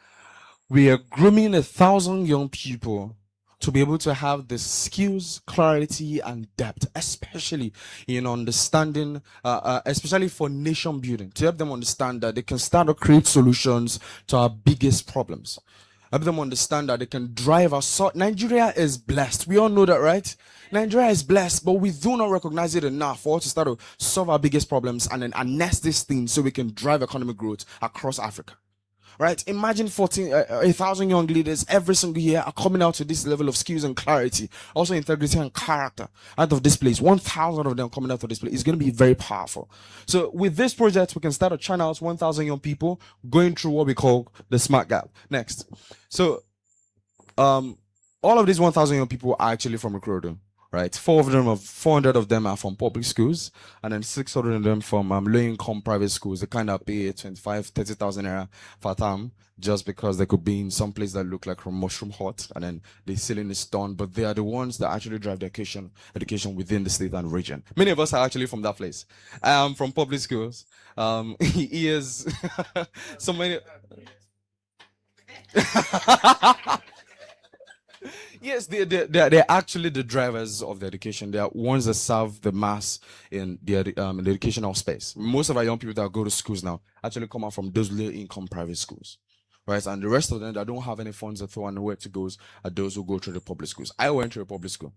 we are grooming 1,000 young people to be able to have the skills, clarity, and depth, especially in understanding, especially for nation building, to help them understand that they can start to create solutions to our biggest problems. Help them understand that they can drive our Nigeria is blessed. We all know that, right? Nigeria is blessed, but we do not recognize it enough for us to start to solve our biggest problems and then harness these things so we can drive economic growth across Africa. Right? Imagine 1,000 young leaders every single year are coming out to this level of skills and clarity, also integrity and character out of this place. 1,000 of them coming out of this place is going to be very powerful. So with this project, we can start to churn out 1,000 young people going through what we call the Smart Gap. Next. So all of these 1,000 young people are actually from Ikorodu. Right, 400 of them are from public schools, and then 600 of them from low-income private schools. They kind of pay 25,000-30,000 naira per term just because they could be in some place that look like a mushroom hut, and then the ceiling is stone. But they are the ones that actually drive the education within the state and region. Many of us are actually from that place. From public schools. He is so many. Yes, they're actually the drivers of the education. They are ones that serve the mass in the educational space. Most of our young people that go to schools now actually come out from those low-income private schools, right? And the rest of them that don't have any funds at all and nowhere to go are those who go through the public schools. I went to a public school,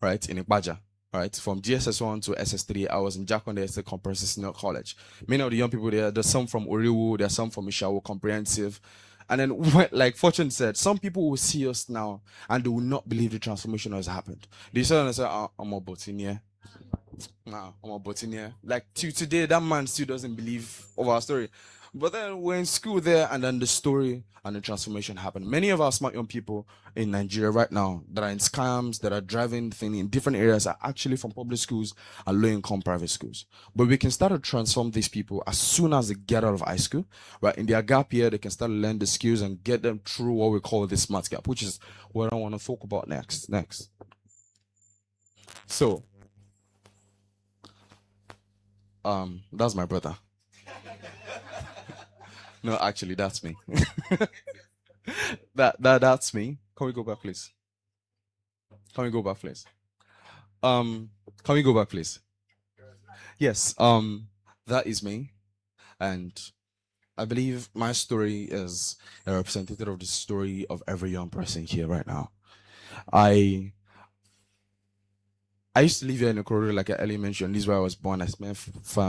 right, in Ibaja. Right, from GSS1 to SS3, I was in Jakonde State Comprehensive Senior College. Many of the young people there's some from Honourable, there's some from Ishawo Comprehensive. And then, like Fortune said, some people will see us now and they will not believe the transformation has happened. They say, I'm a botanier. Nah, I'm a botanier. Like, to today, that man still doesn't believe of our story. But then we're in school there, and then the story and the transformation happened. Many of our smart young people in Nigeria right now that are in scams, that are driving things in different areas are actually from public schools and low-income private schools. But we can start to transform these people as soon as they get out of high school, right? In their gap year, they can start to learn the skills and get them through what we call the smart gap, which is what I want to talk about next. So, that's my brother. No, actually, that's me. That's me. Can we go back, please? Can we go back, please? Can we go back, please? Yes. That is me, and I believe my story is a representative of the story of every young person here right now. I used to live here in Ikorodu, like I earlier mentioned. This is where I was born. I spent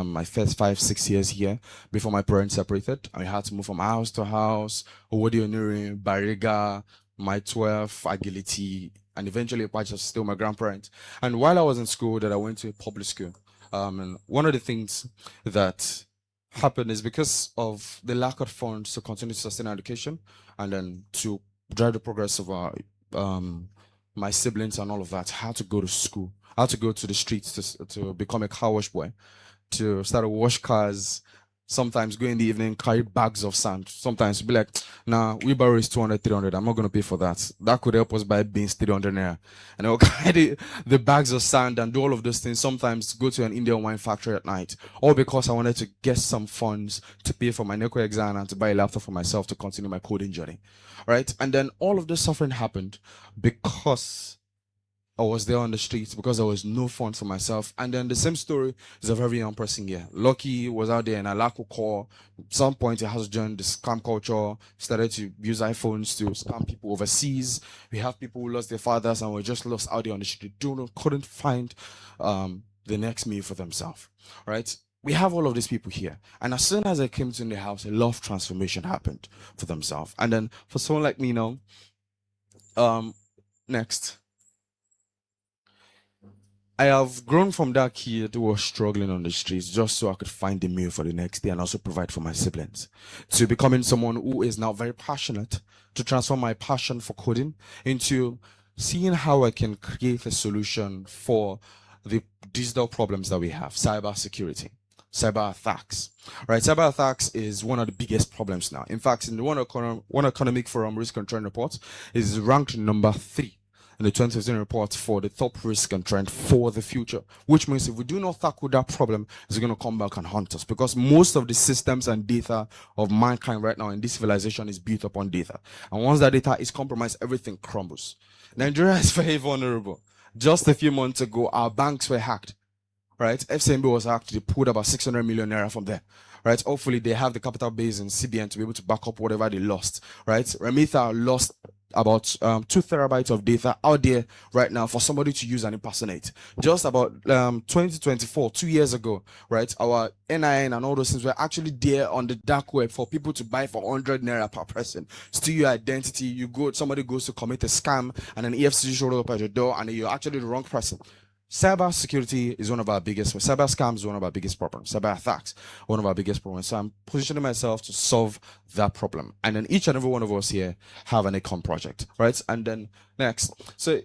my first 5-6 years here before my parents separated. I had to move from house to house, Owodi Oniri, Bariga, my 12, agility, and eventually a patch of still my grandparents. And while I was in school, that I went to a public school. And one of the things that happened is because of the lack of funds to continue to sustain our education and then to drive the progress of our my siblings and all of that, I had to go to school. I had to go to the streets to become a car wash boy, to start to wash cars. Sometimes go in the evening, carry bags of sand. Sometimes be like, nah, wheelbarrow is 200, 300. I'm not going to pay for that. That could help us buy beans 300 naira. And I'll carry the bags of sand and do all of those things. Sometimes go to an Indian wine factory at night. All because I wanted to get some funds to pay for my NECO exam and to buy a laptop for myself to continue my coding journey. Right? And then all of this suffering happened because I was there on the streets, because there was no fun for myself. And then the same story is a very young person here. Lucky was out there in Alaku core. At some point, he has joined the scam culture, started to use iPhones to scam people overseas. We have people who lost their fathers and were just lost out there on the street. Couldn't find the next meal for themselves, right? We have all of these people here. And as soon as I came to the house, a lot of transformation happened for themselves. And then for someone like me now, next. I have grown from that kid who was struggling on the streets just so I could find a meal for the next day and also provide for my siblings, to becoming someone who is now very passionate, to transform my passion for coding into seeing how I can create a solution for the digital problems that we have, cyber security, cyber attacks. Right, cyber attacks is one of the biggest problems now. In fact, in the One Economic Forum Risk and Trend report, is ranked number 3 in the 2015 report for the top risk and trend for the future, which means if we do not tackle that problem, it's going to come back and haunt us, because most of the systems and data of mankind right now in this civilization is built upon data. And once that data is compromised, everything crumbles. Nigeria is very vulnerable. Just a few months ago, our banks were hacked. Right, FCMB was hacked. They pulled about 600 million naira from there. Right, hopefully they have the capital base in CBN to be able to back up whatever they lost. Right, Remitha lost about 2 terabytes of data out there right now for somebody to use and impersonate. Just about 2024, 2 years ago, right, our NIN and all those things were actually there on the dark web for people to buy for 100 naira per person. Steal your identity, you go, somebody goes to commit a scam, and an EFCC showed up at your door, and you're actually the wrong person. Cyber security is one of our biggest, cyber scams is one of our biggest problems. Cyber attacks, one of our biggest problems. So I'm positioning myself to solve that problem. And then each and every one of us here have an econ project, right? And then next, so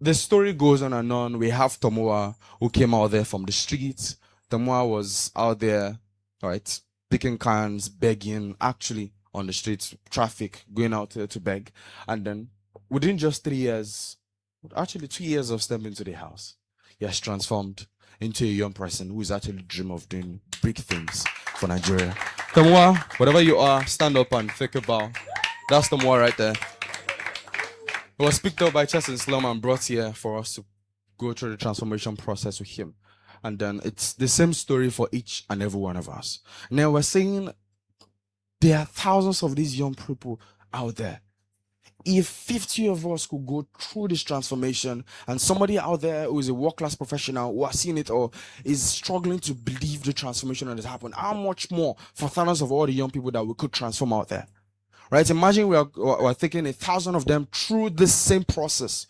the story goes on and on. We have Tomoa, who came out there from the streets. Tomoa was out there, right, picking cans, begging, actually on the streets, traffic, going out there to beg. And then within just 3 years, actually 2 years of stepping into the house, he has transformed into a young person who is actually dream of doing big things for Nigeria. Tomoa, whatever you are, stand up and think about. That's Tomoa right there. He was picked up by Chess and Slum and brought here for us to go through the transformation process with him. And then it's the same story for each and every one of us. Now we're saying there are thousands of these young people out there. If 50 of us could go through this transformation, and somebody out there who is a world-class professional who has seen it or is struggling to believe the transformation that has happened, how much more for thousands of all the young people that we could transform out there? Right? Imagine we're taking 1,000 of them through this same process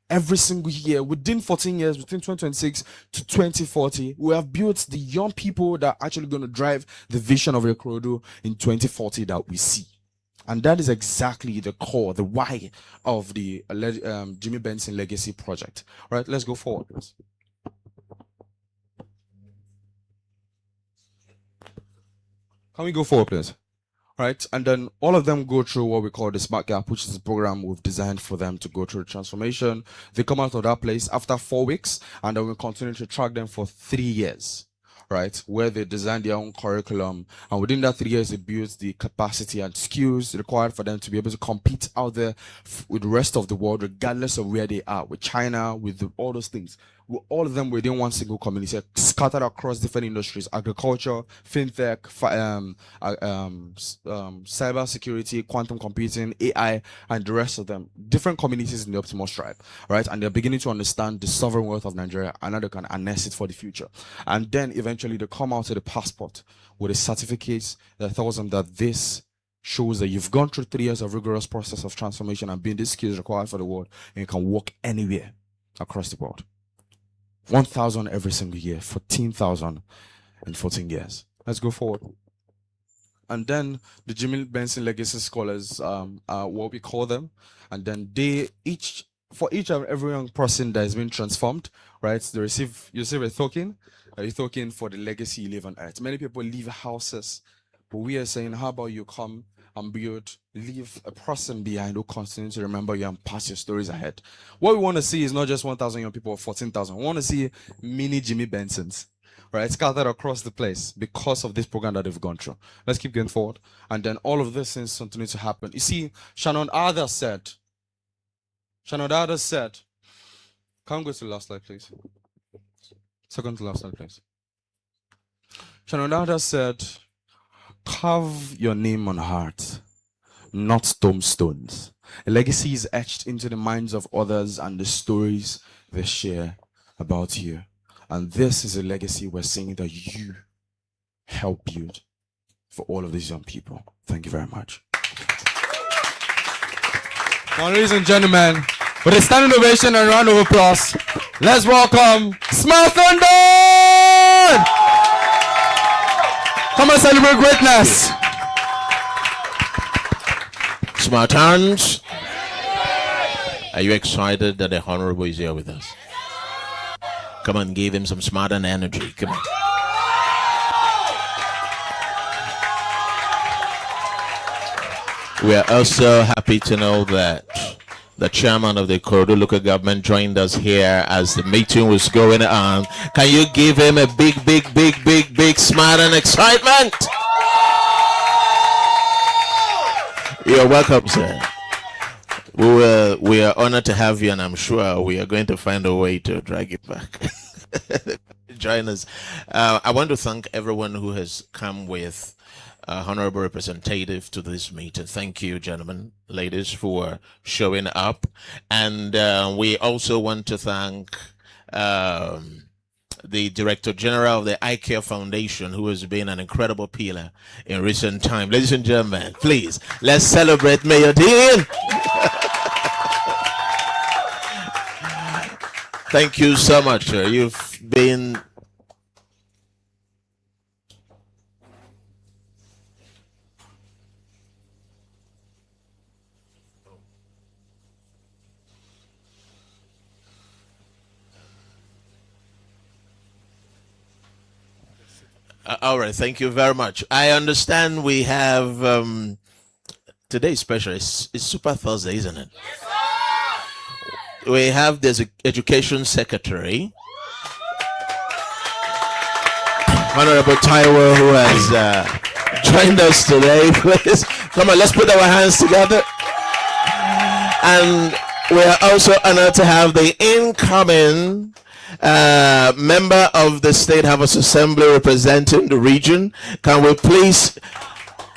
every single year. Within 14 years, between 2026 to 2040, we have built the young people that are actually going to drive the vision of Ekorodu in 2040 that we see. And that is exactly the core, the why of the Jimi Benson Legacy Project. All right, let's go forward, please. Can we go forward, please? Right, and then all of them go through what we call the Smart Gap, which is a program we've designed for them to go through the transformation. They come out of that place after 4 weeks, and then we continue to track them for 3 years. Right, where they design their own curriculum, and within that 3 years, they build the capacity and skills required for them to be able to compete out there with the rest of the world, regardless of where they are, with China, with all those things. All of them within one single community, scattered across different industries: agriculture, fintech, cyber security, quantum computing, AI, and the rest of them. Different communities in the Optimus tribe, right? And they're beginning to understand the sovereign wealth of Nigeria, and how they can harness it for the future. And then eventually they come out with a passport with a certificate that tells them that this shows that you've gone through 3 years of rigorous process of transformation and building skills required for the world, and you can walk anywhere across the world. 1,000 every single year, 14,000 in 14 years. Let's go forward. And then the Jimi Benson Legacy Scholars are what we call them. And then for each and every young person that has been transformed, right? You receive a token for the legacy you leave on earth. Many people leave houses, but we are saying, how about you come and leave a person behind who continues to remember you and pass your stories ahead. What we want to see is not just 1,000 young people or 14,000. We want to see mini Jimi Bensons, right, scattered across the place because of this program that they've gone through. Let's keep going forward. And then all of this things continue to happen. You see, Shannon Adder said, can we go to the last slide, please? Second to last slide, please. Shannon Adder said, carve your name on heart, not tombstones. A legacy is etched into the minds of others and the stories they share about you. And this is a legacy we're saying that you help build for all of these young people. Thank you very much. Now, ladies and gentlemen, with a standing ovation and a round of applause, let's welcome Smartan! Come and celebrate greatness. Smartans, are you excited that the Honourable is here with us? Come on, give him some Smartan energy. Come on. We are also happy to know that the chairman of the Ikorodu local government joined us here as the meeting was going on. Can you give him a big smile and excitement? You're welcome, sir. We are honored to have you, and I'm sure we are going to find a way to drag it back. Join us. I want to thank everyone who has come with honorable representative to this meeting. Thank you, gentlemen, ladies, for showing up. And we also want to thank the Director General of the Eye Care Foundation, who has been an incredible pillar in recent time. Ladies and gentlemen, please, let's celebrate Mayor Dean. Thank you so much, sir. You've been all right, thank you very much. I understand we have today's special. It's Super Thursday, isn't it? Yes, sir! We have this Education Secretary, Honourable Taiwo, who has joined us today. Please come on, let's put our hands together. And we are also honored to have the incoming member of the State House Assembly representing the region. Can we please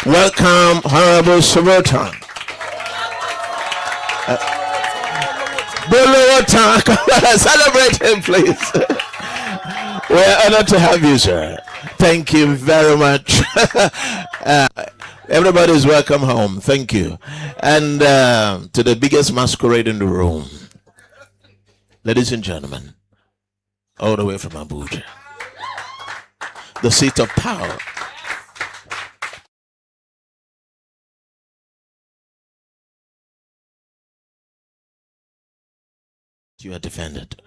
welcome Honourable Smartan? Celebrate him, please. We're honored to have you, sir. Thank you very much. Everybody's welcome home. Thank you. And to the biggest masquerade in the room, ladies and gentlemen, all the way from Abuja, the seat of power. You are defended.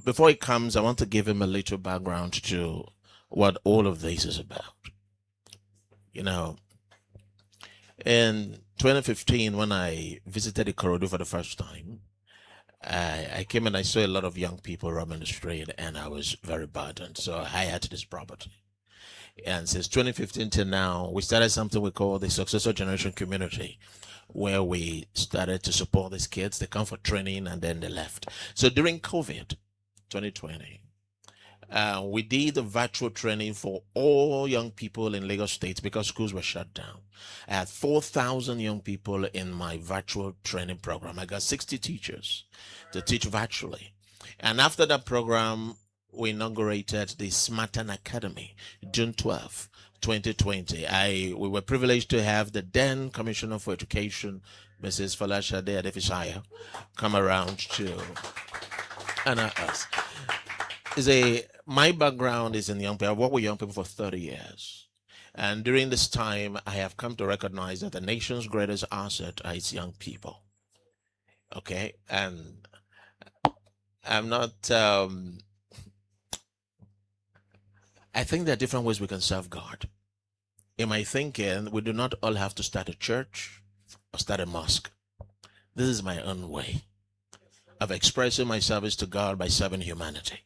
Before he comes, I want to give him a little background to what all of this is about. You know, in 2015, when I visited Ikorodu for the first time, I came and I saw a lot of young people roaming the street, and I was very burdened. So I hired this property. And since 2015 till now, we started something we call the Successor Generation Community, where we started to support these kids. They come for training and then they left. So during COVID 2020, we did a virtual training for all young people in Lagos State because schools were shut down. I had 4,000 young people in my virtual training program. I got 60 teachers to teach virtually. And after that program, we inaugurated the Smartan Academy, June 12, 2020. We were privileged to have the then Commissioner for Education, Mrs. Falashade Adefisaya, come around to honor us. My background is in young people. I've worked with young people for 30 years. And during this time, I have come to recognize that the nation's greatest asset are its young people. Okay? And I'm not, I think there are different ways we can serve God. In my thinking, we do not all have to start a church or start a mosque. This is my own way of expressing my service to God by serving humanity.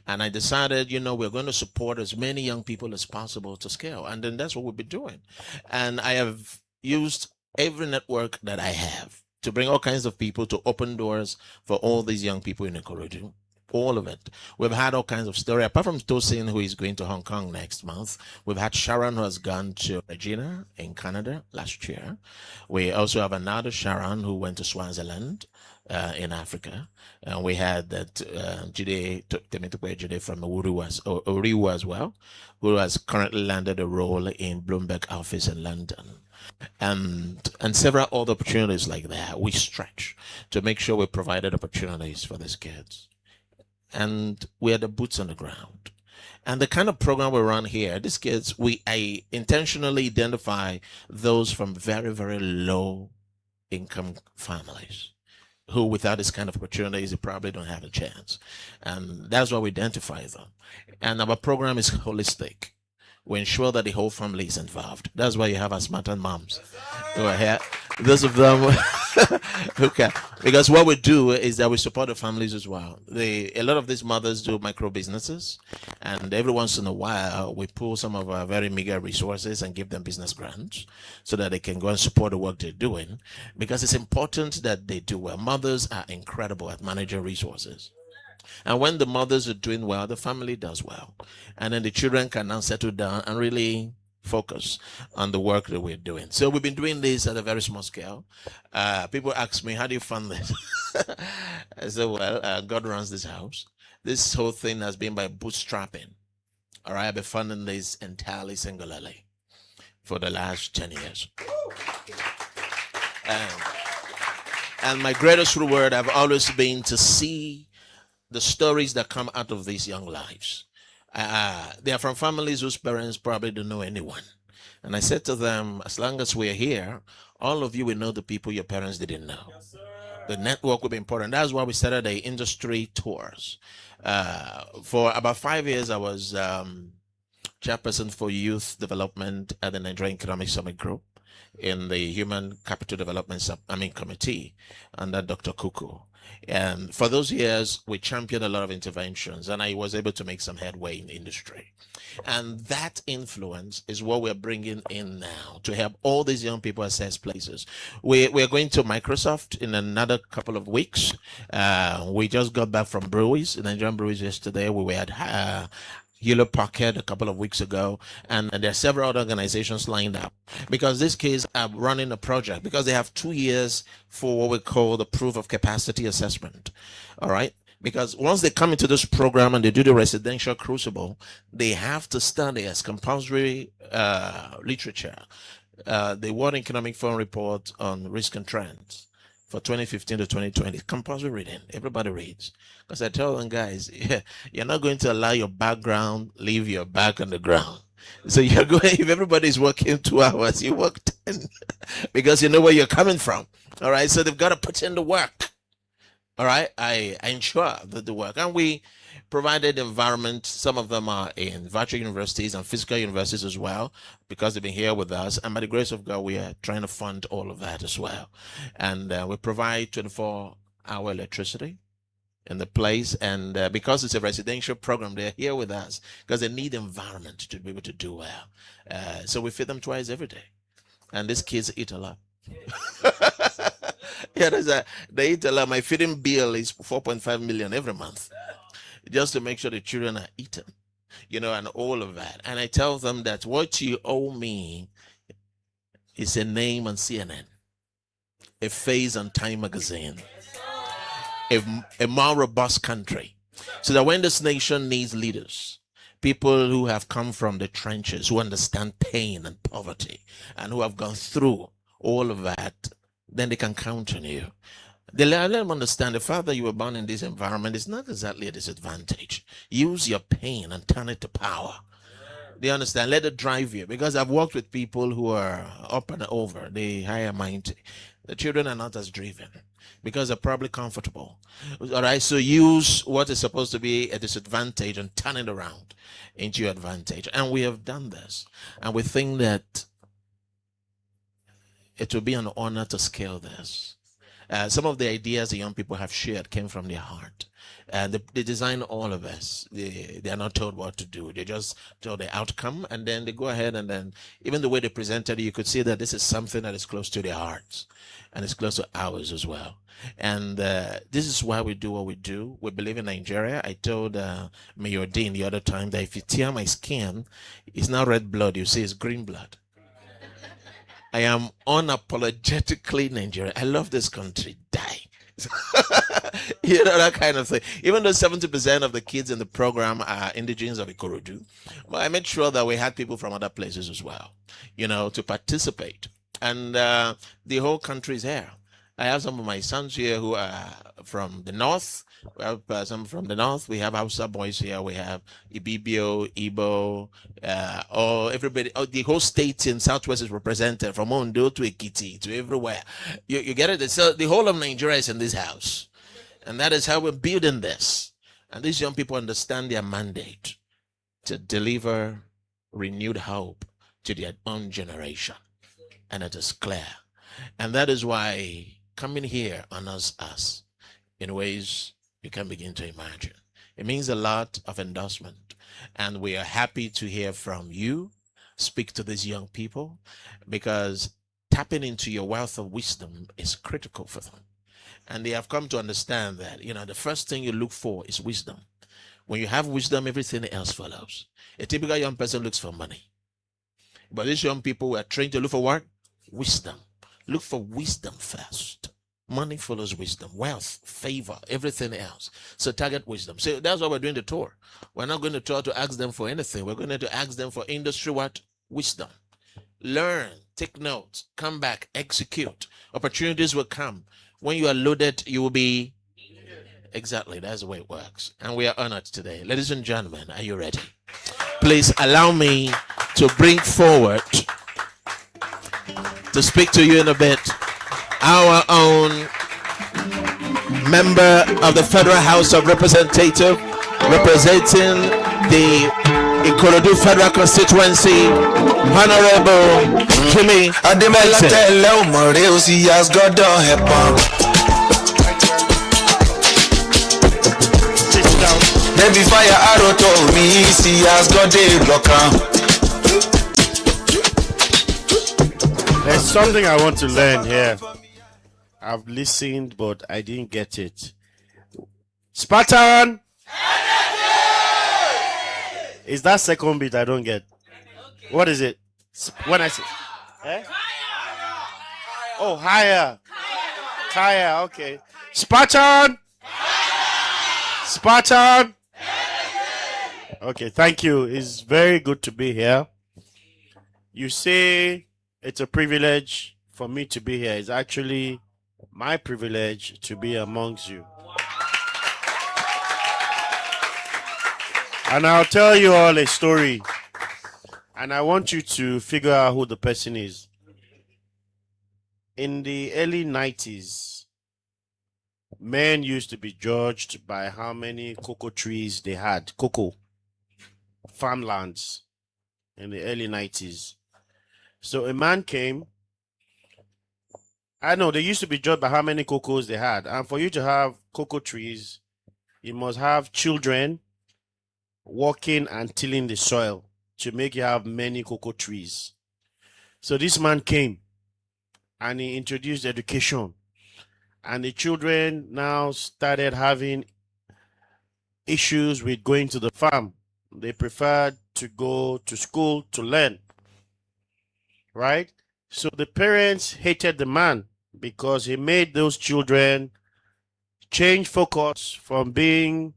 And I decided, we're going to support as many young people as possible to scale. And then that's what we'll be doing. And I have used every network that I have to bring all kinds of people to open doors for all these young people in Ikorodu. All of it. We've had all kinds of stories. Apart from Tosin, who is going to Hong Kong next month, we've had Sharon, who has gone to Regina in Canada last year. We also have another Sharon who went to Swaziland in Africa. And we had that Jide from Oriwa as well, who has currently landed a role in Bloomberg office in London. And several other opportunities like that. We stretch to make sure we provided opportunities for these kids. And we are the boots on the ground. And the kind of program we run here, these kids, I intentionally identify those from very, very low income families who without this kind of opportunities, they probably don't have a chance. And that's why we identify them. And our program is holistic. We ensure that the whole family is involved. That's why you have our Smartan moms who are here. Those of them who can. Because what we do is that we support the families as well. A lot of these mothers do micro businesses, and every once in a while we pull some of our very meager resources and give them business grants so that they can go and support the work they're doing, because it's important that they do well. Mothers are incredible at managing resources. And when the mothers are doing well, the family does well. And then the children can now settle down and really focus on the work that we're doing. So we've been doing this at a very small scale. People ask me, how do you fund this? I said, well, God runs this house. This whole thing has been by bootstrapping. All right, I've been funding this entirely singularly for the last 10 years. And my greatest reward have always been to see the stories that come out of these young lives. They are from families whose parents probably don't know anyone. And I said to them, as long as we're here, all of you will know the people your parents didn't know. Yes, the network will be important. That's why we started the industry tours. For about 5 years, I was chairperson for youth development at the Nigerian Economic Summit Group in the Human Capital Development Committee under Dr. Kuku. And for those years, we championed a lot of interventions, and I was able to make some headway in the industry. And that influence is what we're bringing in now to help all these young people access places. We're going to Microsoft in another couple of weeks. We just got back from Breweries, Nigerian Breweries yesterday. We were at Hewlett Packard a couple of weeks ago, and there are several other organizations lined up because these kids are running a project because they have 2 years for what we call the proof of capacity assessment. All right, because once they come into this program and they do the residential crucible, they have to study as compulsory literature the World Economic Forum report on risk and trends for 2015 to 2020. Compulsory reading. Everybody reads. Because I tell them, guys, you're not going to allow your background leave your back on the ground. So you're going, if everybody's working 2 hours, you work 10 because you know where you're coming from. All right. So they've got to put in the work. All right. I ensure that the work, and we provided environment. Some of them are in virtual universities and physical universities as well, because they've been here with us. And by the grace of God, we are trying to fund all of that as well. And we provide 24-hour electricity in the place. And because it's a residential program, they're here with us because they need environment to be able to do well. So we feed them twice every day. And these kids eat a lot. Yeah, they eat a lot. My feeding bill is 4.5 million every month just to make sure the children are eaten, and all of that. And I tell them that what you owe me is a name on CNN, a face on Time magazine, a more robust country, so that when this nation needs leaders, people who have come from the trenches, who understand pain and poverty, and who have gone through all of that, then they can count on you. They let them understand the fact that you were born in this environment is not exactly a disadvantage. Use your pain and turn it to power. They understand. Let it drive you. Because I've worked with people who are up and over, the higher mind. The children are not as driven because they're probably comfortable. All right. So use what is supposed to be a disadvantage and turn it around into your advantage. And we have done this. And we think that it will be an honor to scale this. Some of the ideas the young people have shared came from their heart. And they design all of us. They are not told what to do. They just tell the outcome, and then they go ahead, and then even the way they presented it, you could see that this is something that is close to their hearts, and it's close to ours as well. And this is why we do what we do. We believe in Nigeria. I told Mayor Dean the other time that if you tear my skin, it's not red blood, you see it's green blood. I am unapologetically Nigerian. I love this country. Die. That kind of thing. Even though 70% of the kids in the program are indigenous of Ikorodu, but I made sure that we had people from other places as well, to participate. And the whole country is here. I have some of my sons here who are from the north. We have some from the north. We have Hausa boys here. We have Ibibio, Igbo, everybody. The whole state in Southwest is represented, from Ondo to Ekiti to everywhere. You get it? So the whole of Nigeria is in this house. And that is how we're building this. And these young people understand their mandate to deliver renewed hope to their own generation. And it is clear. And that is why coming here honors us in ways you can begin to imagine. It means a lot of endorsement. And we are happy to hear from you, speak to these young people, because tapping into your wealth of wisdom is critical for them. And they have come to understand that, the first thing you look for is wisdom. When you have wisdom, everything else follows. A typical young person looks for money. But these young people were trained to look for what? Wisdom. Look for wisdom first. Money follows wisdom, wealth, favor, everything else. So target wisdom. So that's why we're doing the tour. We're not going to try to ask them for anything. We're going to ask them for industry what? Wisdom. Learn, take notes, come back, execute. Opportunities will come. When you are loaded, you will be. Exactly, that's the way it works. And we are honored today. Ladies and gentlemen, are you ready? Please allow me to bring forward, to speak to you in a bit, our own member of the Federal House of Representatives, representing the Ikorodu Federal Constituency, Honourable Jimi Benson. Baby fire arrow told me see has got a blocker. There's something I want to learn here. I've listened, but I didn't get it. Spartan! Is that second bit I don't get? What is it? When I say... Eh? Oh, higher. Kaya, okay. Spartan! Spartan! Okay, thank you. It's very good to be here. You say it's a privilege for me to be here. It's actually my privilege to be amongst you. And I'll tell you all a story. And I want you to figure out who the person is. In the early 90s, men used to be judged by how many cocoa trees they had. Cocoa. Farmlands. In the early 90s. So a man came. I know they used to be judged by how many cocos they had. And for you to have cocoa trees, you must have children walking and tilling the soil to make you have many cocoa trees. So this man came and he introduced education. And the children now started having issues with going to the farm. They preferred to go to school to learn, right? So the parents hated the man because he made those children change focus from being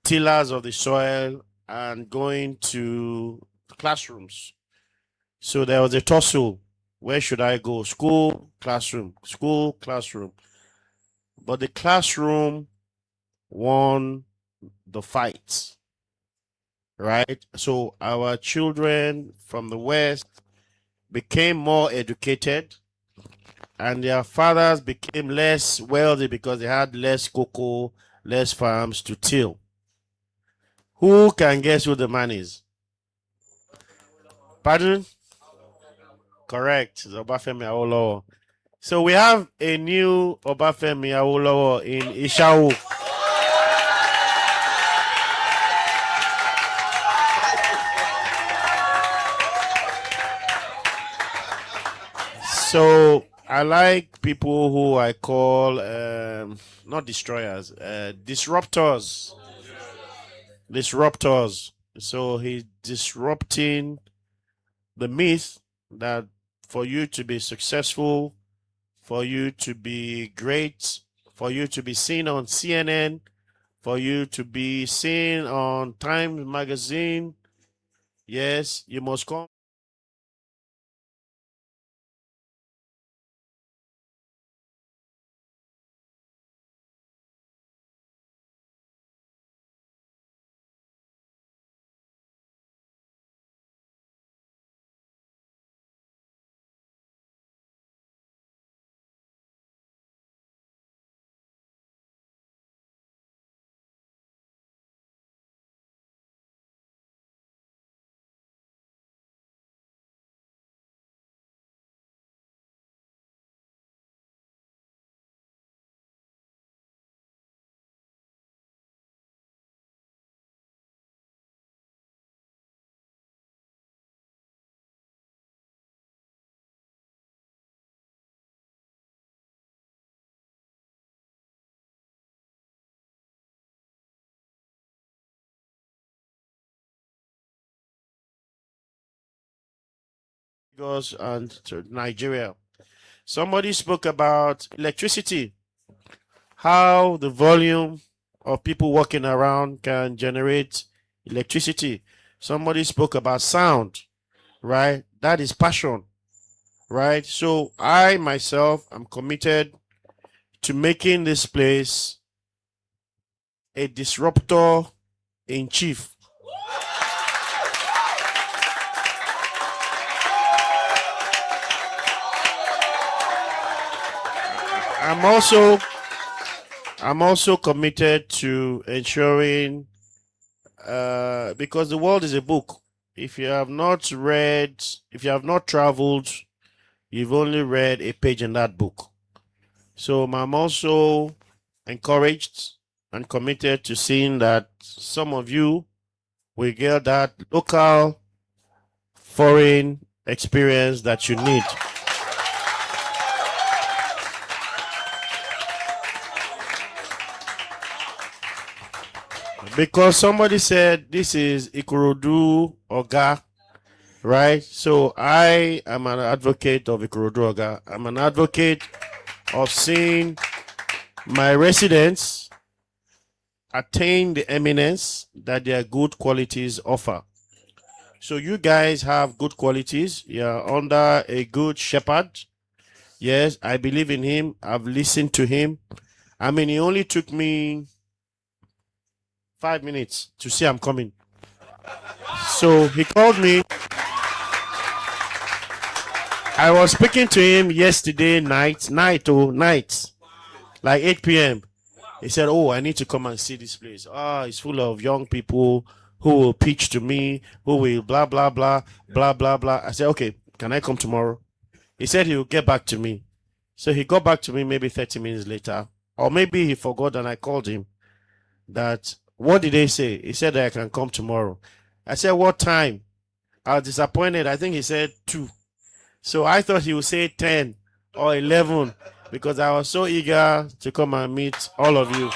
tillers of the soil and going to classrooms. So there was a tussle. Where should I go? School, classroom, school, classroom. But the classroom won the fight, right? So our children from the West became more educated, and their fathers became less wealthy because they had less cocoa, less farms to till. Who can guess who the man is? Pardon? Correct. It's Obafemi Awolowo. So we have a new Obafemi Awolowo in Ishao. So I like people who I call not destroyers, disruptors. Disruptors. So he's disrupting the myth that for you to be successful, for you to be great, for you to be seen on CNN, for you to be seen on Time magazine, yes, you must come. Lagos and to Nigeria. Somebody spoke about electricity, how the volume of people walking around can generate electricity. Somebody spoke about sound, right? That is passion, right? So I myself am committed to making this place a disruptor in chief. I'm also committed to ensuring because the world is a book. If you have not read, if you have not traveled, you've only read a page in that book. So I'm also encouraged and committed to seeing that some of you will get that local foreign experience that you need. Because somebody said this is Ikorodu Oga, right? So I am an advocate of Ikorodu Oga. I'm an advocate of seeing my residents attain the eminence that their good qualities offer. So you guys have good qualities. You're under a good shepherd. Yes, I believe in him. I've listened to him. I mean, he only took me 5 minutes to say I'm coming. So he called me. I was speaking to him yesterday night, like 8 p.m. He said, "Oh, I need to come and see this place. It's full of young people who will pitch to me, who will blah, blah, blah, blah, blah, blah." I said, "Okay, can I come tomorrow?" He said he will get back to me. So he got back to me maybe 30 minutes later. Or maybe he forgot and I called him. That, what did they say? He said that I can come tomorrow. I said, "What time?" I was disappointed. I think he said 2. So I thought he would say 10. or 11 because I was so eager to come and meet all of you.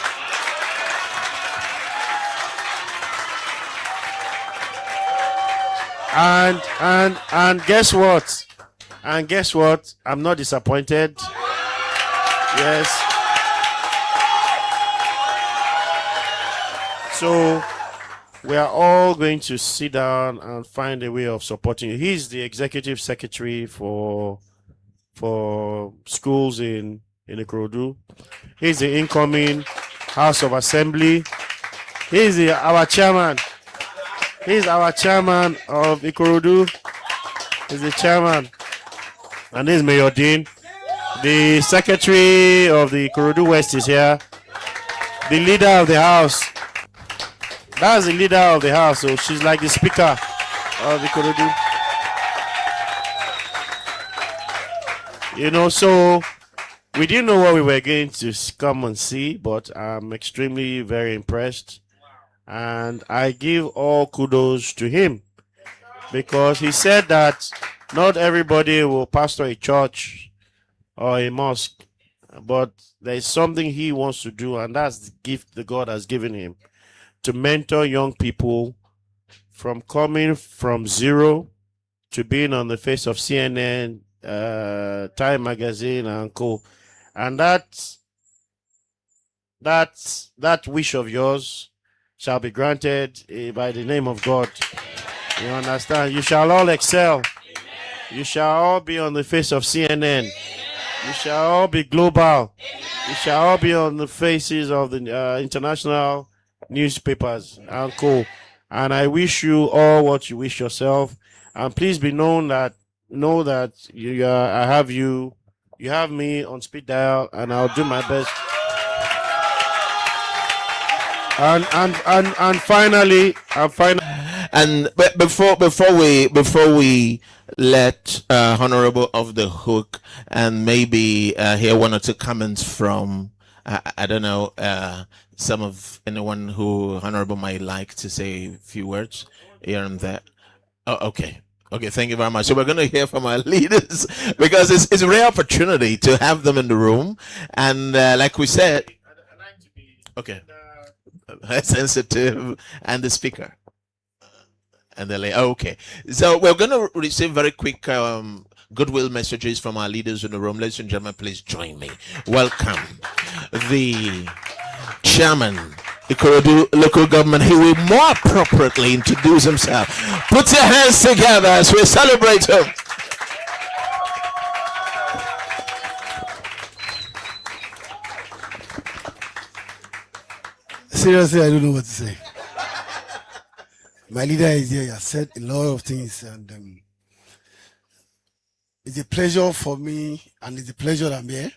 And guess what? And guess what? I'm not disappointed. Yes. So we are all going to sit down and find a way of supporting you. He's the executive secretary for schools in Ikorodu. He's the incoming House of Assembly. He's our chairman. He's our chairman of Ikorodu. He's the chairman. And this is Mayor Dean. The secretary of the Ikorodu West is here. The leader of the house. That's the leader of the house. So she's like the speaker of Ikorodu. You know, so we didn't know what we were going to come and see, but I'm extremely very impressed. And I give all kudos to him because he said that not everybody will pastor a church or a mosque, but there is something he wants to do, and that's the gift that God has given him to mentor young people from coming from zero to being on the face of CNN, Time Magazine, and co. And that wish of yours shall be granted by the name of God. You understand? You shall all excel. You shall all be on the face of CNN. You shall all be global. You shall all be on the faces of the international newspapers and co. And I wish you all what you wish yourself. And please be know that I have you. You have me on speed dial, and I'll do my best. And finally, and before we let Honourable off the hook and maybe hear one or two comments from I don't know anyone who Honourable might like to say a few words here and there. Oh, okay. Okay, thank you very much. So we're going to hear from our leaders because it's a rare opportunity to have them in the room, and like we said, okay. Sensitive and the speaker and the okay, so we're going to receive very quick goodwill messages from our leaders in the room. Ladies and gentlemen, please join me. Welcome the chairman Ikorodu local government. He will more appropriately introduce himself. Put your hands together as we celebrate him. Seriously, I don't know what to say. My leader is here. He has said a lot of things, and it's a pleasure for me, and it's a pleasure that I'm here.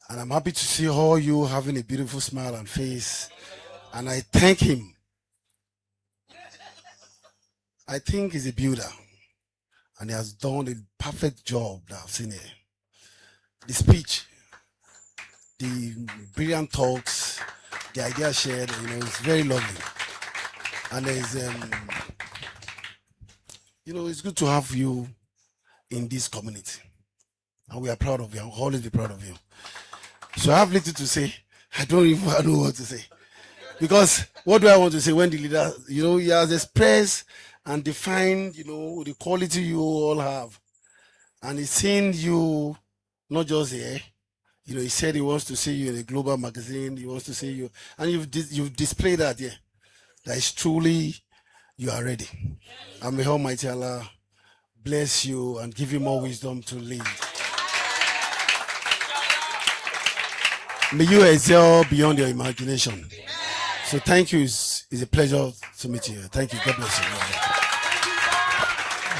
And I'm happy to see all you having a beautiful smile and face. And I thank him. I think he's a builder, and he has done a perfect job that I've seen here. The speech, the brilliant talks, the idea shared, it's very lovely. And there's, it's good to have you in this community. And we are proud of you. I'll always be proud of you. So I have little to say. I don't even know what to say. Because what do I want to say when the leader, he has expressed and defined, the quality you all have. And he's seen you not just here. He said he wants to see you in a global magazine. He wants to see you. And you've displayed that here. That is truly, you are ready. And may Almighty Allah bless you and give you more wisdom to lead. May you excel beyond your imagination. So thank you. It's a pleasure to meet you. Thank you. God bless you.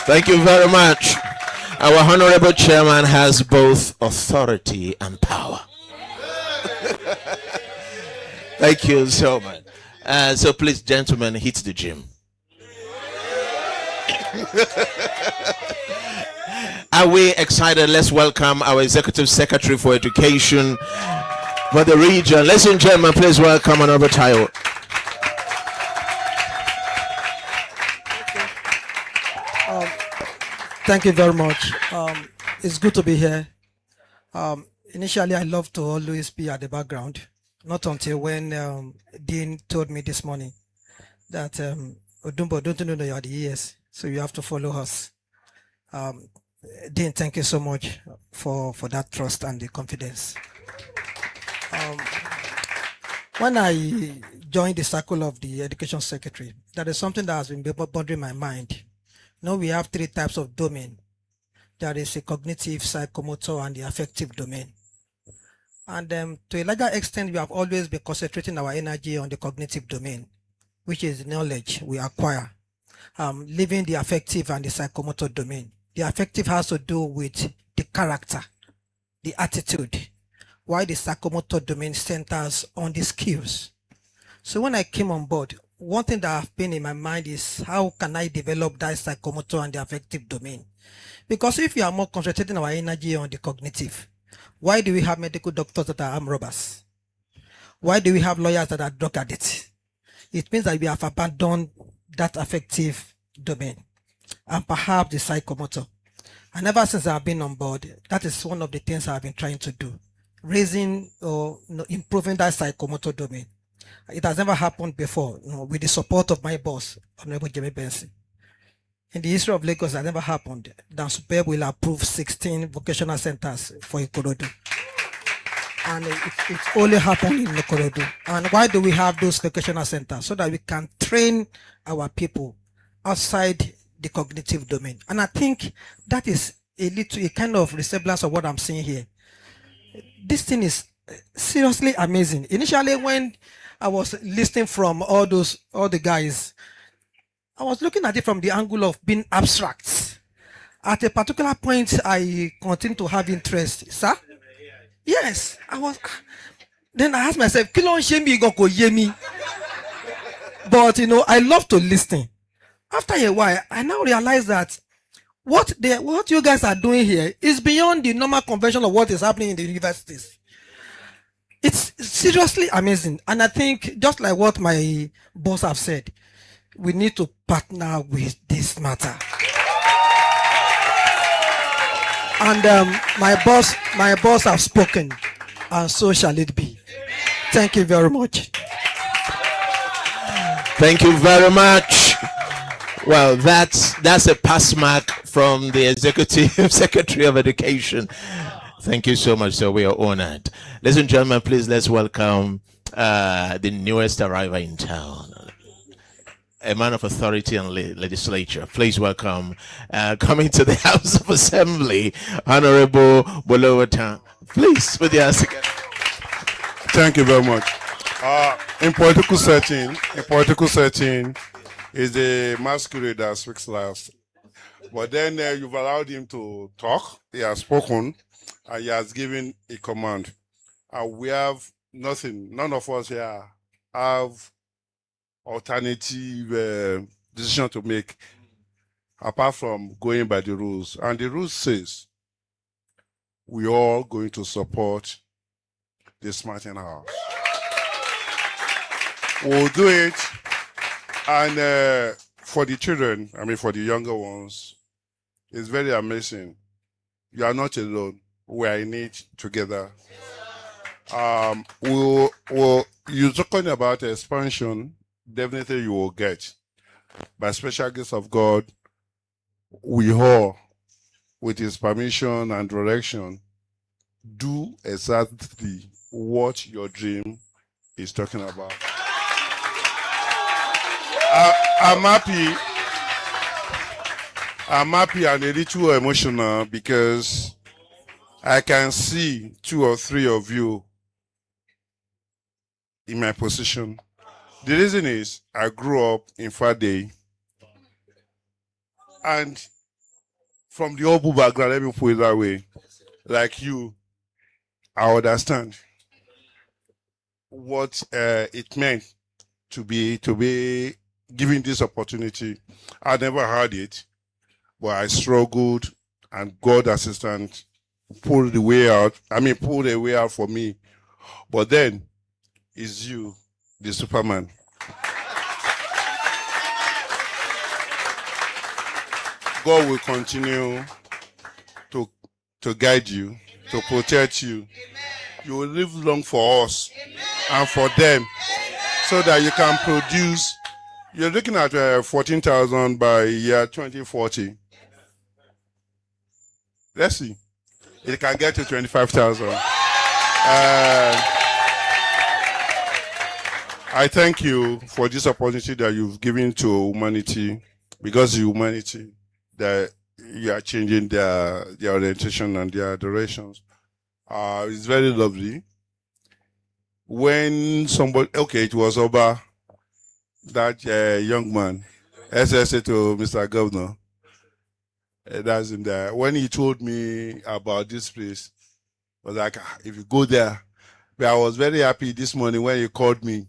Thank you very much. Our Honourable Chairman has both authority and power. Thank you so much. So please, gentlemen, hit the gym. Are we excited? Let's welcome our Executive Secretary for Education for the region. Ladies and gentlemen, please welcome Honourable Tayo. Thank you very much. It's good to be here. Initially, I love to always be at the background, not until when Dean told me this morning that Odumbo, don't you know you are the ES, so you have to follow us. Dean, thank you so much for that trust and the confidence. When I joined the circle of the education secretary, that is something that has been bothering my mind. Now we have 3 types of domain. There is a cognitive, psychomotor, and the affective domain. And to a larger extent, we have always been concentrating our energy on the cognitive domain, which is knowledge we acquire, leaving the affective and the psychomotor domain. The affective has to do with the character, the attitude, while the psychomotor domain centers on the skills. So when I came on board, one thing that have been in my mind is how can I develop that psychomotor and the affective domain? Because if we are more concentrating our energy on the cognitive, why do we have medical doctors that are armed robbers? Why do we have lawyers that are drug addicts? It means that we have abandoned that affective domain and perhaps the psychomotor. And ever since I've been on board, that is one of the things I've been trying to do, raising or improving that psychomotor domain. It has never happened before, with the support of my boss, Honourable Jimi Benson. In the history of Lagos, that never happened. Dan Superb will approve 16 vocational centers for Ikorodu. And it only happened in Ikorodu. And why do we have those vocational centers? So that we can train our people outside the cognitive domain. And I think that is a kind of resemblance of what I'm seeing here. This thing is seriously amazing. Initially, when I was listening from all the guys, I was looking at it from the angle of being abstract. At a particular point, I continued to have interest. Sir? Yes, I was. Then I asked myself, Kilon Shemi Goko Yemi. But I love to listen. After a while, I now realize that what you guys are doing here is beyond the normal convention of what is happening in the universities. It's seriously amazing. And I think, just like what my boss have said, we need to partner with this matter. And my boss have spoken, and so shall it be. Thank you very much. Thank you very much. Well, that's a pass mark from the Executive Secretary of Education. Thank you so much, sir. We are honored. Ladies and gentlemen, please let's welcome the newest arrival in town, a man of authority and legislature. Please welcome, coming to the House of Assembly, Honourable Bolowatan. Please, with your second. Thank you very much. In political setting, is the masquerade that speaks last. But then you've allowed him to talk. He has spoken, and he has given a command. And we have nothing. None of us here have alternative decision to make apart from going by the rules. And the rules says we all going to support the Smartan House. We'll do it. And for the children, for the younger ones, it's very amazing. You are not alone. We are in it together. You're talking about expansion. Definitely you will get. By special grace of God, we all, with his permission and direction, do exactly what your dream is talking about. I'm happy and a little emotional because I can see 2 or 3 of you in my position. The reason is I grew up in Fade, and from the Obu background, let me put it that way, like you, I understand what it meant to be given this opportunity. I never had it, but I struggled, and God assistant pulled the way out. Pulled a way out for me. But then it's you, the Superman. God will continue to guide you. to protect you. You will live long for us and for them, so that you can produce. You're looking at 14,000 by year 2040. Let's see. It can get to 25,000. I thank you for this opportunity that you've given to humanity, because humanity that you are changing their orientation and their directions. It's very lovely. When somebody, okay, it was Oba, that young man, SSA to Mr. Governor, that's in there. When he told me about this place, I was like, if you go there. But I was very happy this morning when he called me.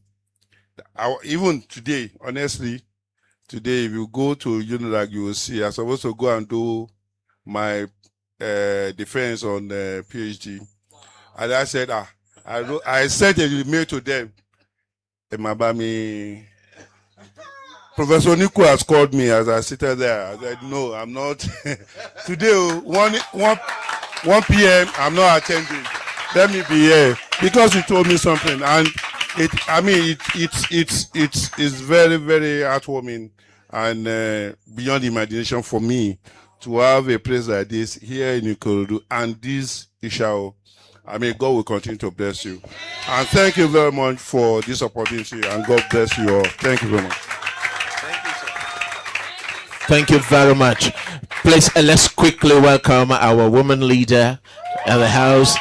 Even today, honestly, today, if you go to UNILAG, you will see I'm supposed to go and do my defense on PhD. And I said, I sent a email to them. Professor Nico has called me as I seated there. I said, no, I'm not. Today, 1 p.m., I'm not attending. Let me be here. Because you told me something. And it's very, very heartwarming and beyond imagination for me to have a place like this here in Ikorodu and this Ishao. God will continue to bless you. And thank you very much for this opportunity, and God bless you all. Thank you very much. Thank you very much. Please, let's quickly welcome our woman leader of the house.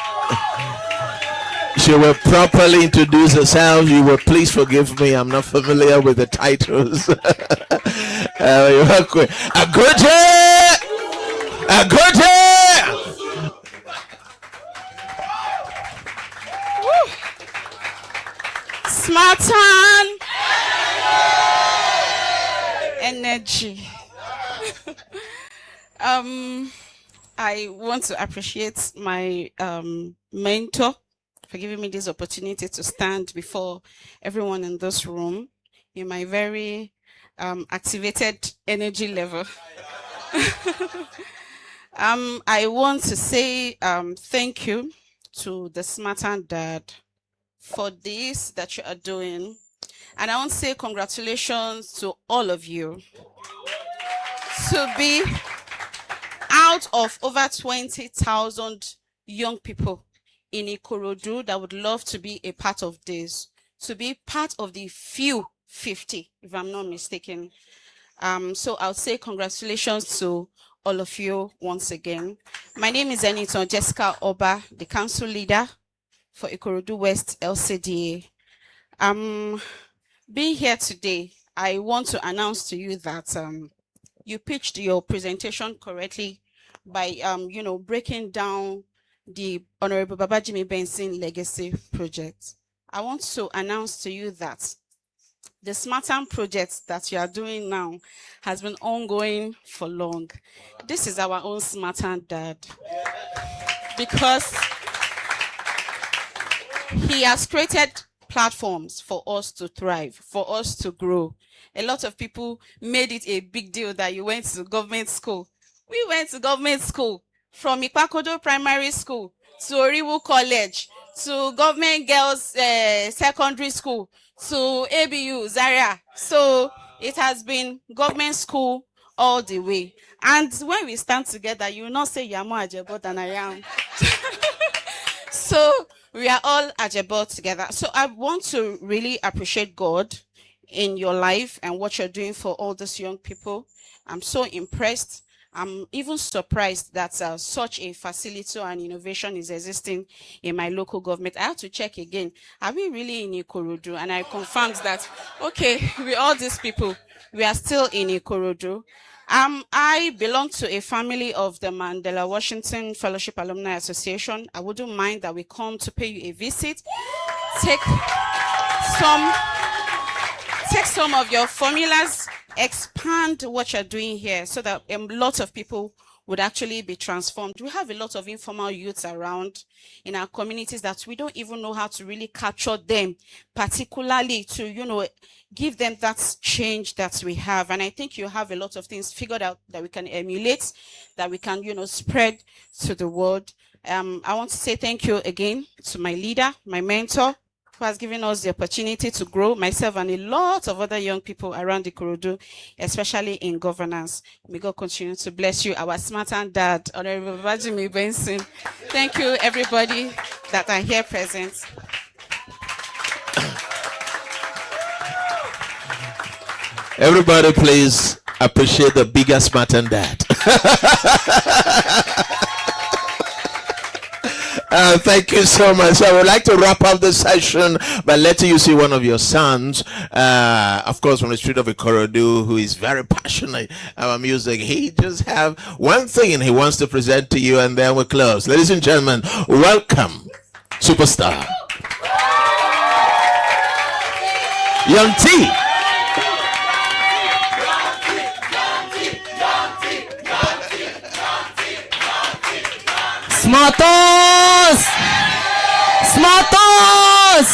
She will properly introduce herself. You will please forgive me. I'm not familiar with the titles. You're welcome. Agote! Smartan! Energy. I want to appreciate my mentor for giving me this opportunity to stand before everyone in this room in my very activated energy level. I want to say thank you to the Smartan dad for this that you are doing. And I want to say congratulations to all of you to be out of over 20,000 young people in Ikorodu that would love to be a part of this, to be part of the few 50, if I'm not mistaken. So I'll say congratulations to all of you once again. My name is Anita Jessica Oba, the council leader for Ikorodu West LCDA. Being here today, I want to announce to you that you pitched your presentation correctly by breaking down the Honourable Jimi Benson Legacy Project. I want to announce to you that the Smartan project that you are doing now has been ongoing for long. This is our own Smartan dad, because he has created platforms for us to thrive, for us to grow. A lot of people made it a big deal that you went to government school. We went to government school, from Ipakodo Primary School to Oriwu College to Government Girls Secondary School to ABU Zaria. So it has been government school all the way. And when we stand together, you will not say you're more Ajebo than I am. So we are all Ajebo together. So I want to really appreciate God in your life and what you're doing for all these young people. I'm so impressed. I'm even surprised that such a facility and innovation is existing in my local government. I have to check again. Are we really in Ikorodu? And I confirmed that, okay, we all these people, we are still in Ikorodu. I belong to a family of the Mandela Washington Fellowship Alumni Association. I wouldn't mind that we come to pay you a visit. Take some of your formulas, expand what you're doing here so that a lot of people would actually be transformed. We have a lot of informal youths around in our communities that we don't even know how to really capture them, particularly to, give them that change that we have. And I think you have a lot of things figured out that we can emulate, that we can, spread to the world. I want to say thank you again to my leader, my mentor, who has given us the opportunity to grow, myself and a lot of other young people around the Ikorodu, especially in governance. May God continue to bless you, our Smartan dad, Honourable Jimi Benson. Thank you, everybody that are here present. Everybody, please appreciate the bigger Smartan dad. Thank you so much. I would like to wrap up the session by letting you see one of your sons, of course, from the street of Ikorodu, who is very passionate about music. He just have one thing he wants to present to you, and then we close. Ladies and gentlemen, welcome, superstar Young T. Smartans! Smartans!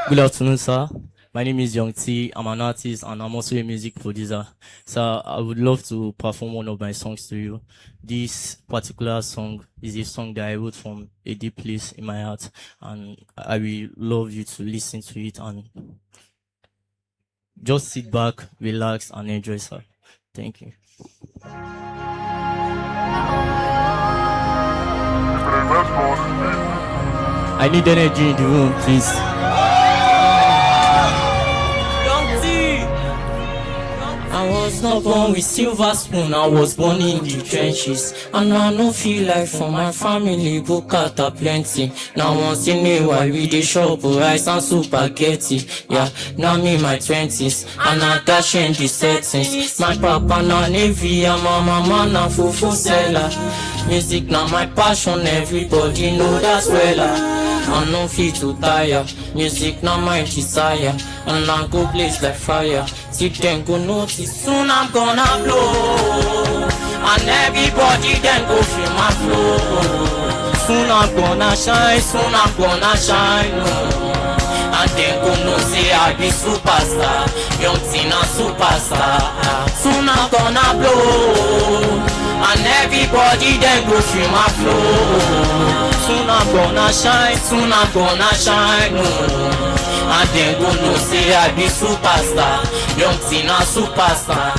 Good afternoon, sir. My name is Young T. I'm an artist and I'm also a music producer. So I would love to perform one of my songs to you. This particular song is a song that I wrote from a deep place in my heart, and I will love you to listen to it and just sit back, relax and enjoy, sir. Thank you. I need energy in the room, please. I was not born with silver spoon, I was born in the trenches. And I no feel like for my family, bukata plenty. Now once in a while we dey shop rice and spaghetti. Yeah, now me my 20s, and I dash in the settings. My papa na navy, and my mama na fufu seller. Music na my passion, everybody know that's well. I no feel to tire, music na my desire. And I go blaze like fire, till then go notice, soon I'm gonna blow. And everybody then go feel my flow. Soon I'm gonna shine, soon I'm gonna shine, and then go know say I be superstar, Young Tina superstar. Soon I'm gonna blow, and everybody then go feel my flow. Soon I'm gonna shine, soon I'm gonna shine, and then go know say I be superstar, Young Tina superstar.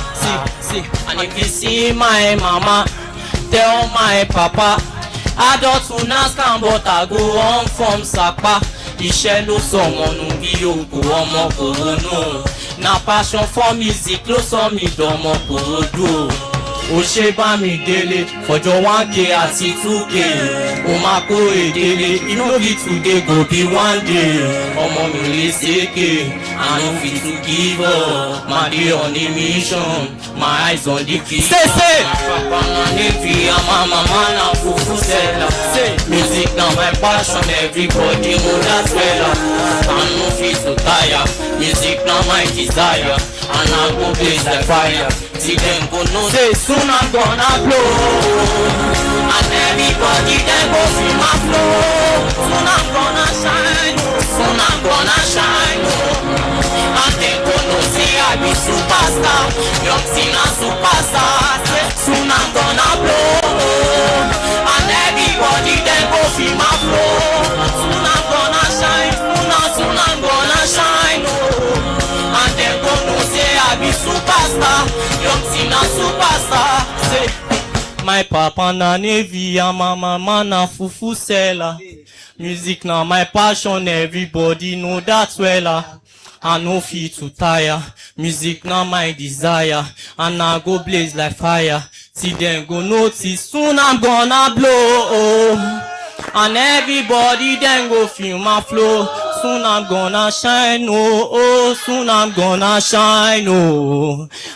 See, and if you see my mama, tell my papa, I don't understand but I go on from Sapa. Iṣẹ́ ló sọ wọn nù bí òkú ọmọ kòrónú. Na passion for music ló sọ mí dọmọ kòródú. Ó ṣe bá mi délé fọjọ́ 1K àti 2K. Ó máa kó èdèlé, if no be today go be one day. Ọmọ mi lè ṣèké, I no fit to give up. My day on a mission, my eyes on the key. Say. My papa na navy, and my mama na fufu seller. Say, music na my passion, everybody know that's well. I no fit to tire, music na my desire. And I go blaze like fire, till then go know say soon I'm gonna blow. And everybody then go feel my flow. Soon I'm gonna shine, soon I'm gonna shine, and then go know say I be superstar, Young Tina superstar. Soon I'm gonna blow, and everybody then go feel my flow. Soon I'm gonna shine, soon I'm gonna shine, and then go know say I be superstar, Young Tina superstar. Say, my papa na navy, and my mama na fufu seller. Music na my passion, everybody know that well. I no feel to tire, music na my desire. And I go blaze like fire, till then go notice, soon I'm gonna blow. And everybody then go feel my flow. Soon I'm gonna shine, soon I'm gonna shine,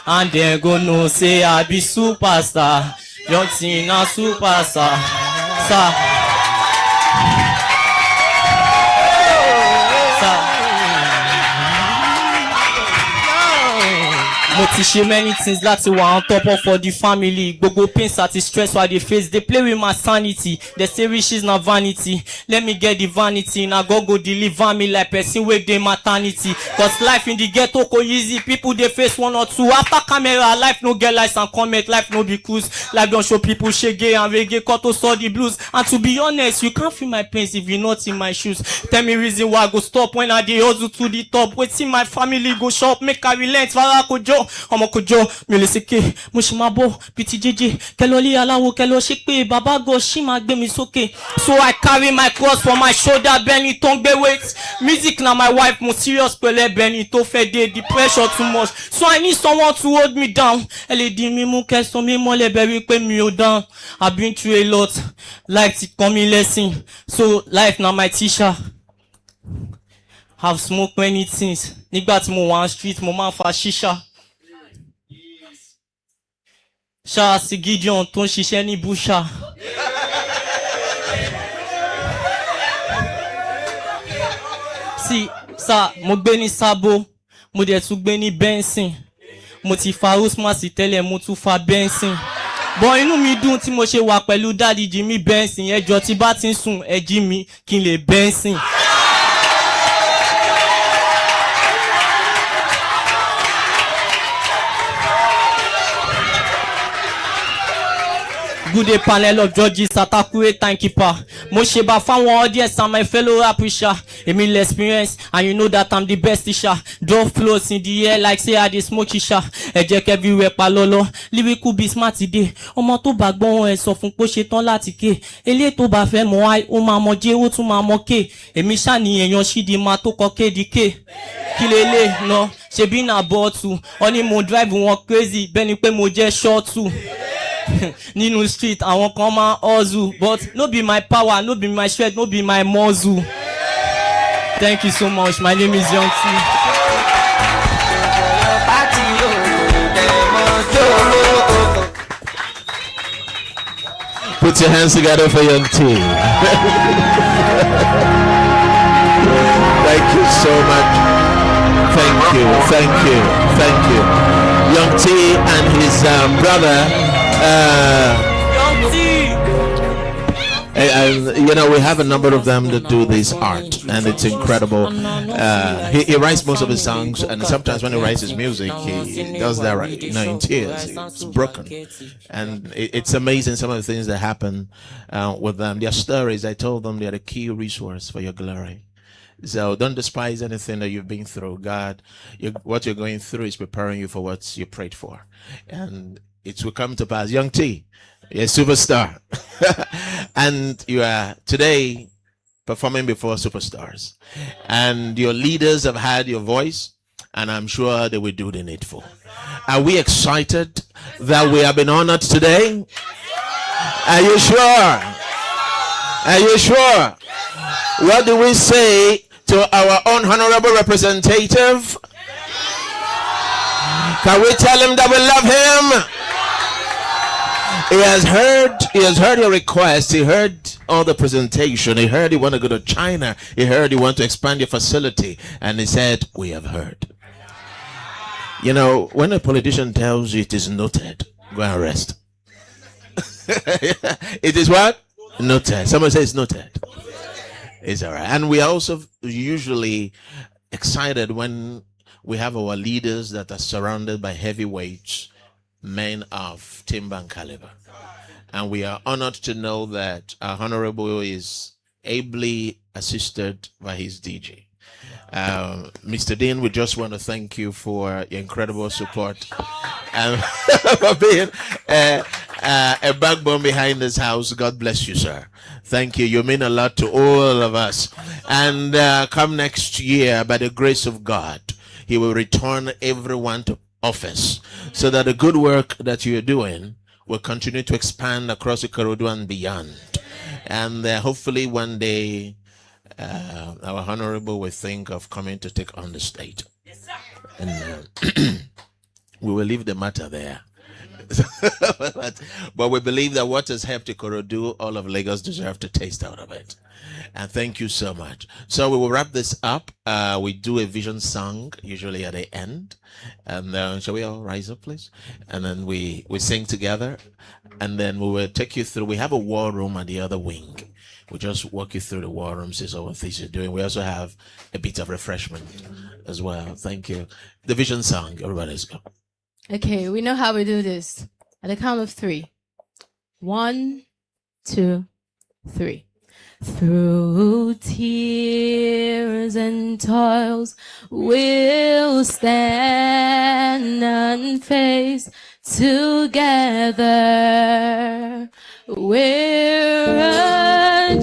and then go know say I be superstar, Young Tina superstar. ti ṣe many things láti wà on top of for the family. Gbogbo pains àti stress why they face, they play with my sanity. They say riches na vanity. Let me get the vanity. Na God go deliver me like person wey dey maternity. Cause life in the ghetto go easy. People they face one or two. After camera, life no get likes and comment. Life no be cruise. Life don't show people shege and reggae cut to saw the blues. And to be honest, you can't feel my pains if you're not in my shoes. Tell me reason why I go stop when I dey hustle to the top. Waiting my family go shop, make I relent. Fara kojo, ọmọ kojo, mi ò lè ṣèké. Mo ṣì máa bọ̀, PTJJ. Kẹlọ́lí aláwo kẹlọ́ ṣépè. Bàbá God ṣì máa gbé mi sókè. So I carry my cross for my shoulder. Benny tó ń gbé weight. Music na my wife, mo serious pẹ̀lẹ́ Benny tó fẹ́ dé. The pressure too much. So I need someone to hold me down. Ẹlẹ́dìí mi mú kẹsàn-án mi mọ́lẹ̀ bẹ̀rù pé mi ò down. I've been through a lot. Life ti kọ́ mi lesson. So life na my teacher. Have smoked many things. Nígbà tí mo wà on street, mo máa ń fa ṣíṣà. Ṣáà sí Gideon tó ń ṣiṣẹ́ ní Busha. Sí, sá, mo gbé ní Sabo, mo dẹ̀ tún gbé ní Benson. Mo ti fa Usman sí tẹ́lẹ̀, mo tún fa Benson. Bọ̀ inú mi dùn tí mo ṣe wà pẹ̀lú Daddy Jimi Benson. Ẹjọ́ tí bá ti ń sùn, ẹ jí mi kí n lè Benson. Good day panel of judges, Atakure timekeeper. Mo ṣe bá fáwọn audience and my fellow appreciator. Èmi lè experience and you know that I'm the best teacher. Drop flows in the air like say I dey smoke shisha. Ẹ jẹ́ everywhere pa lọ́lọ́. Lyrical be smart today. Ọmọ tó bá gbọ́n ẹ sọ fún pé ó ṣe tán láti ké. Eléyìí tó bá fẹ́ mọ̀ I, ó máa mọ̀ J, ó tún máa mọ̀ K. Èmi ṣáà ni èèyàn ṣídìí máa tó kọ KDK. Kí lélẹ̀ náà ṣebí na bọ́ọ̀tù. Ó ní mo drive wọn crazy bẹ́ẹ̀ ni pé mo jẹ́ ṣọ́ọ̀tù. Nínú street àwọn kan máa hustle but no be my power, no be my strength, no be my muscle. Thank you so much. My name is Young T. Put your hands together for Young T. Thank you so much. Thank you, thank you, thank you. Young T and his brother. You know, we have a number of them that do this art, and it's incredible. He writes most of his songs, and sometimes when he writes his music, he does that right, you know, in tears. It's broken, and it's amazing some of the things that happen with them. Their stories, I told them, they're a key resource for your glory. So don't despise anything that you've been through. God, what you're going through is preparing you for what you prayed for, and it will come to pass. Young T, you're a superstar. And you are today performing before superstars. And your leaders have heard your voice, and I'm sure they will do the needful. Are we excited that we have been honored today? Are you sure? Are you sure? What do we say to our own honorable representative? Can we tell him that we love him? He has heard your request. He heard all the presentation. He heard you want to go to China. He heard you want to expand your facility. And he said, we have heard. You know, when a politician tells you it is noted, go and rest. It is what? Noted. Someone says noted. It's all right. And we are also usually excited when we have our leaders that are surrounded by heavyweights, men of timber and caliber. And we are honored to know that our Honourable is ably assisted by his DJ. Mr. Dean, we just want to thank you for your incredible support and for being a backbone behind this house. God bless you, sir. Thank you. You mean a lot to all of us. And come next year, by the grace of God, he will return everyone to office so that the good work that you're doing will continue to expand across Ikorodu and beyond. And hopefully one day our Honourable will think of coming to take on the state. Yes, sir. And we will leave the matter there. but we believe that what has helped Ikorodu, all of Lagos deserve to taste out of it. And thank you so much. So we will wrap this up. We do a vision song usually at the end. And shall we all rise up, please? And then we sing together. And then we will take you through. We have a war room at the other wing. We'll just walk you through the war room, see what things you're doing. We also have a bit of refreshment as well. Thank you. The vision song. Everybody, let's go. Okay, we know how we do this. At the count of 3. 1, 2, 3. Through tears and toils, we'll stand and face together. We're a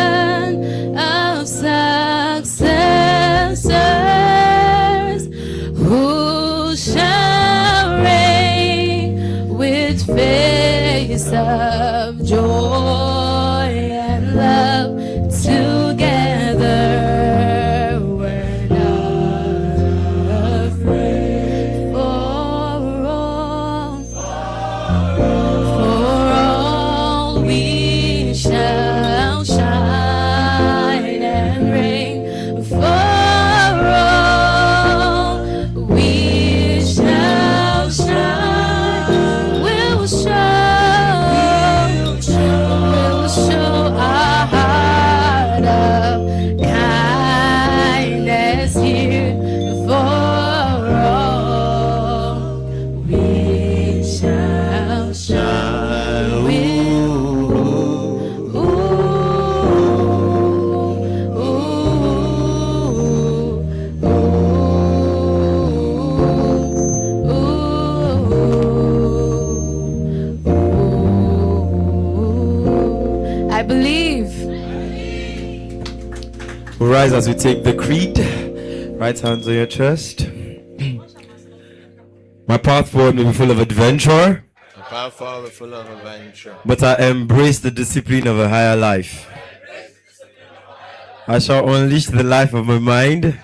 generation of successors who shall reign with face of joy and love together. We're not afraid, for all we shall shine and reign. For all we shall shine, we'll show our heart of kindness here. For all we shall shine. I believe. We rise as we take the creed. Right hands on your chest. My path forward may be full of adventure, A path forward full of adventure. but I embrace the discipline of a higher life. I shall unleash the life of my mind.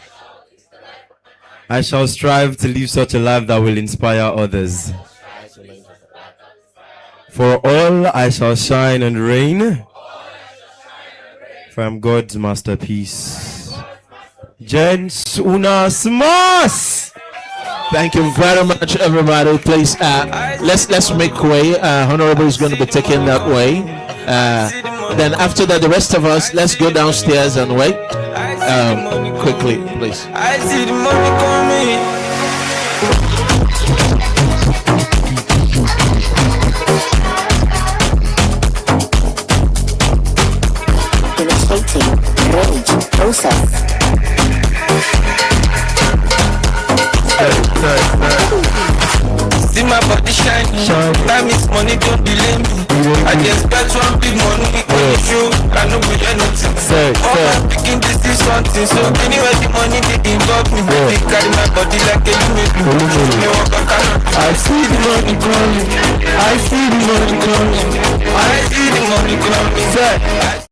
I shall strive to live such a life that will inspire others. For all I shall shine and reign, for I am God's masterpiece. Gents unas mas. Thank you very much, everybody. Please, let's make way. Honourable is going to be taken that way. Then after that, the rest of us, let's go downstairs and wait. Quickly, please. I see the money coming. Initiating rage process. See my body shine. That means money don't delay me. I just expect one big money on the show. I know we anything. All my picking this is something. So anyway the money they involve me. They carry my body like a human being. I see the money coming. I see the money coming. I see the money coming.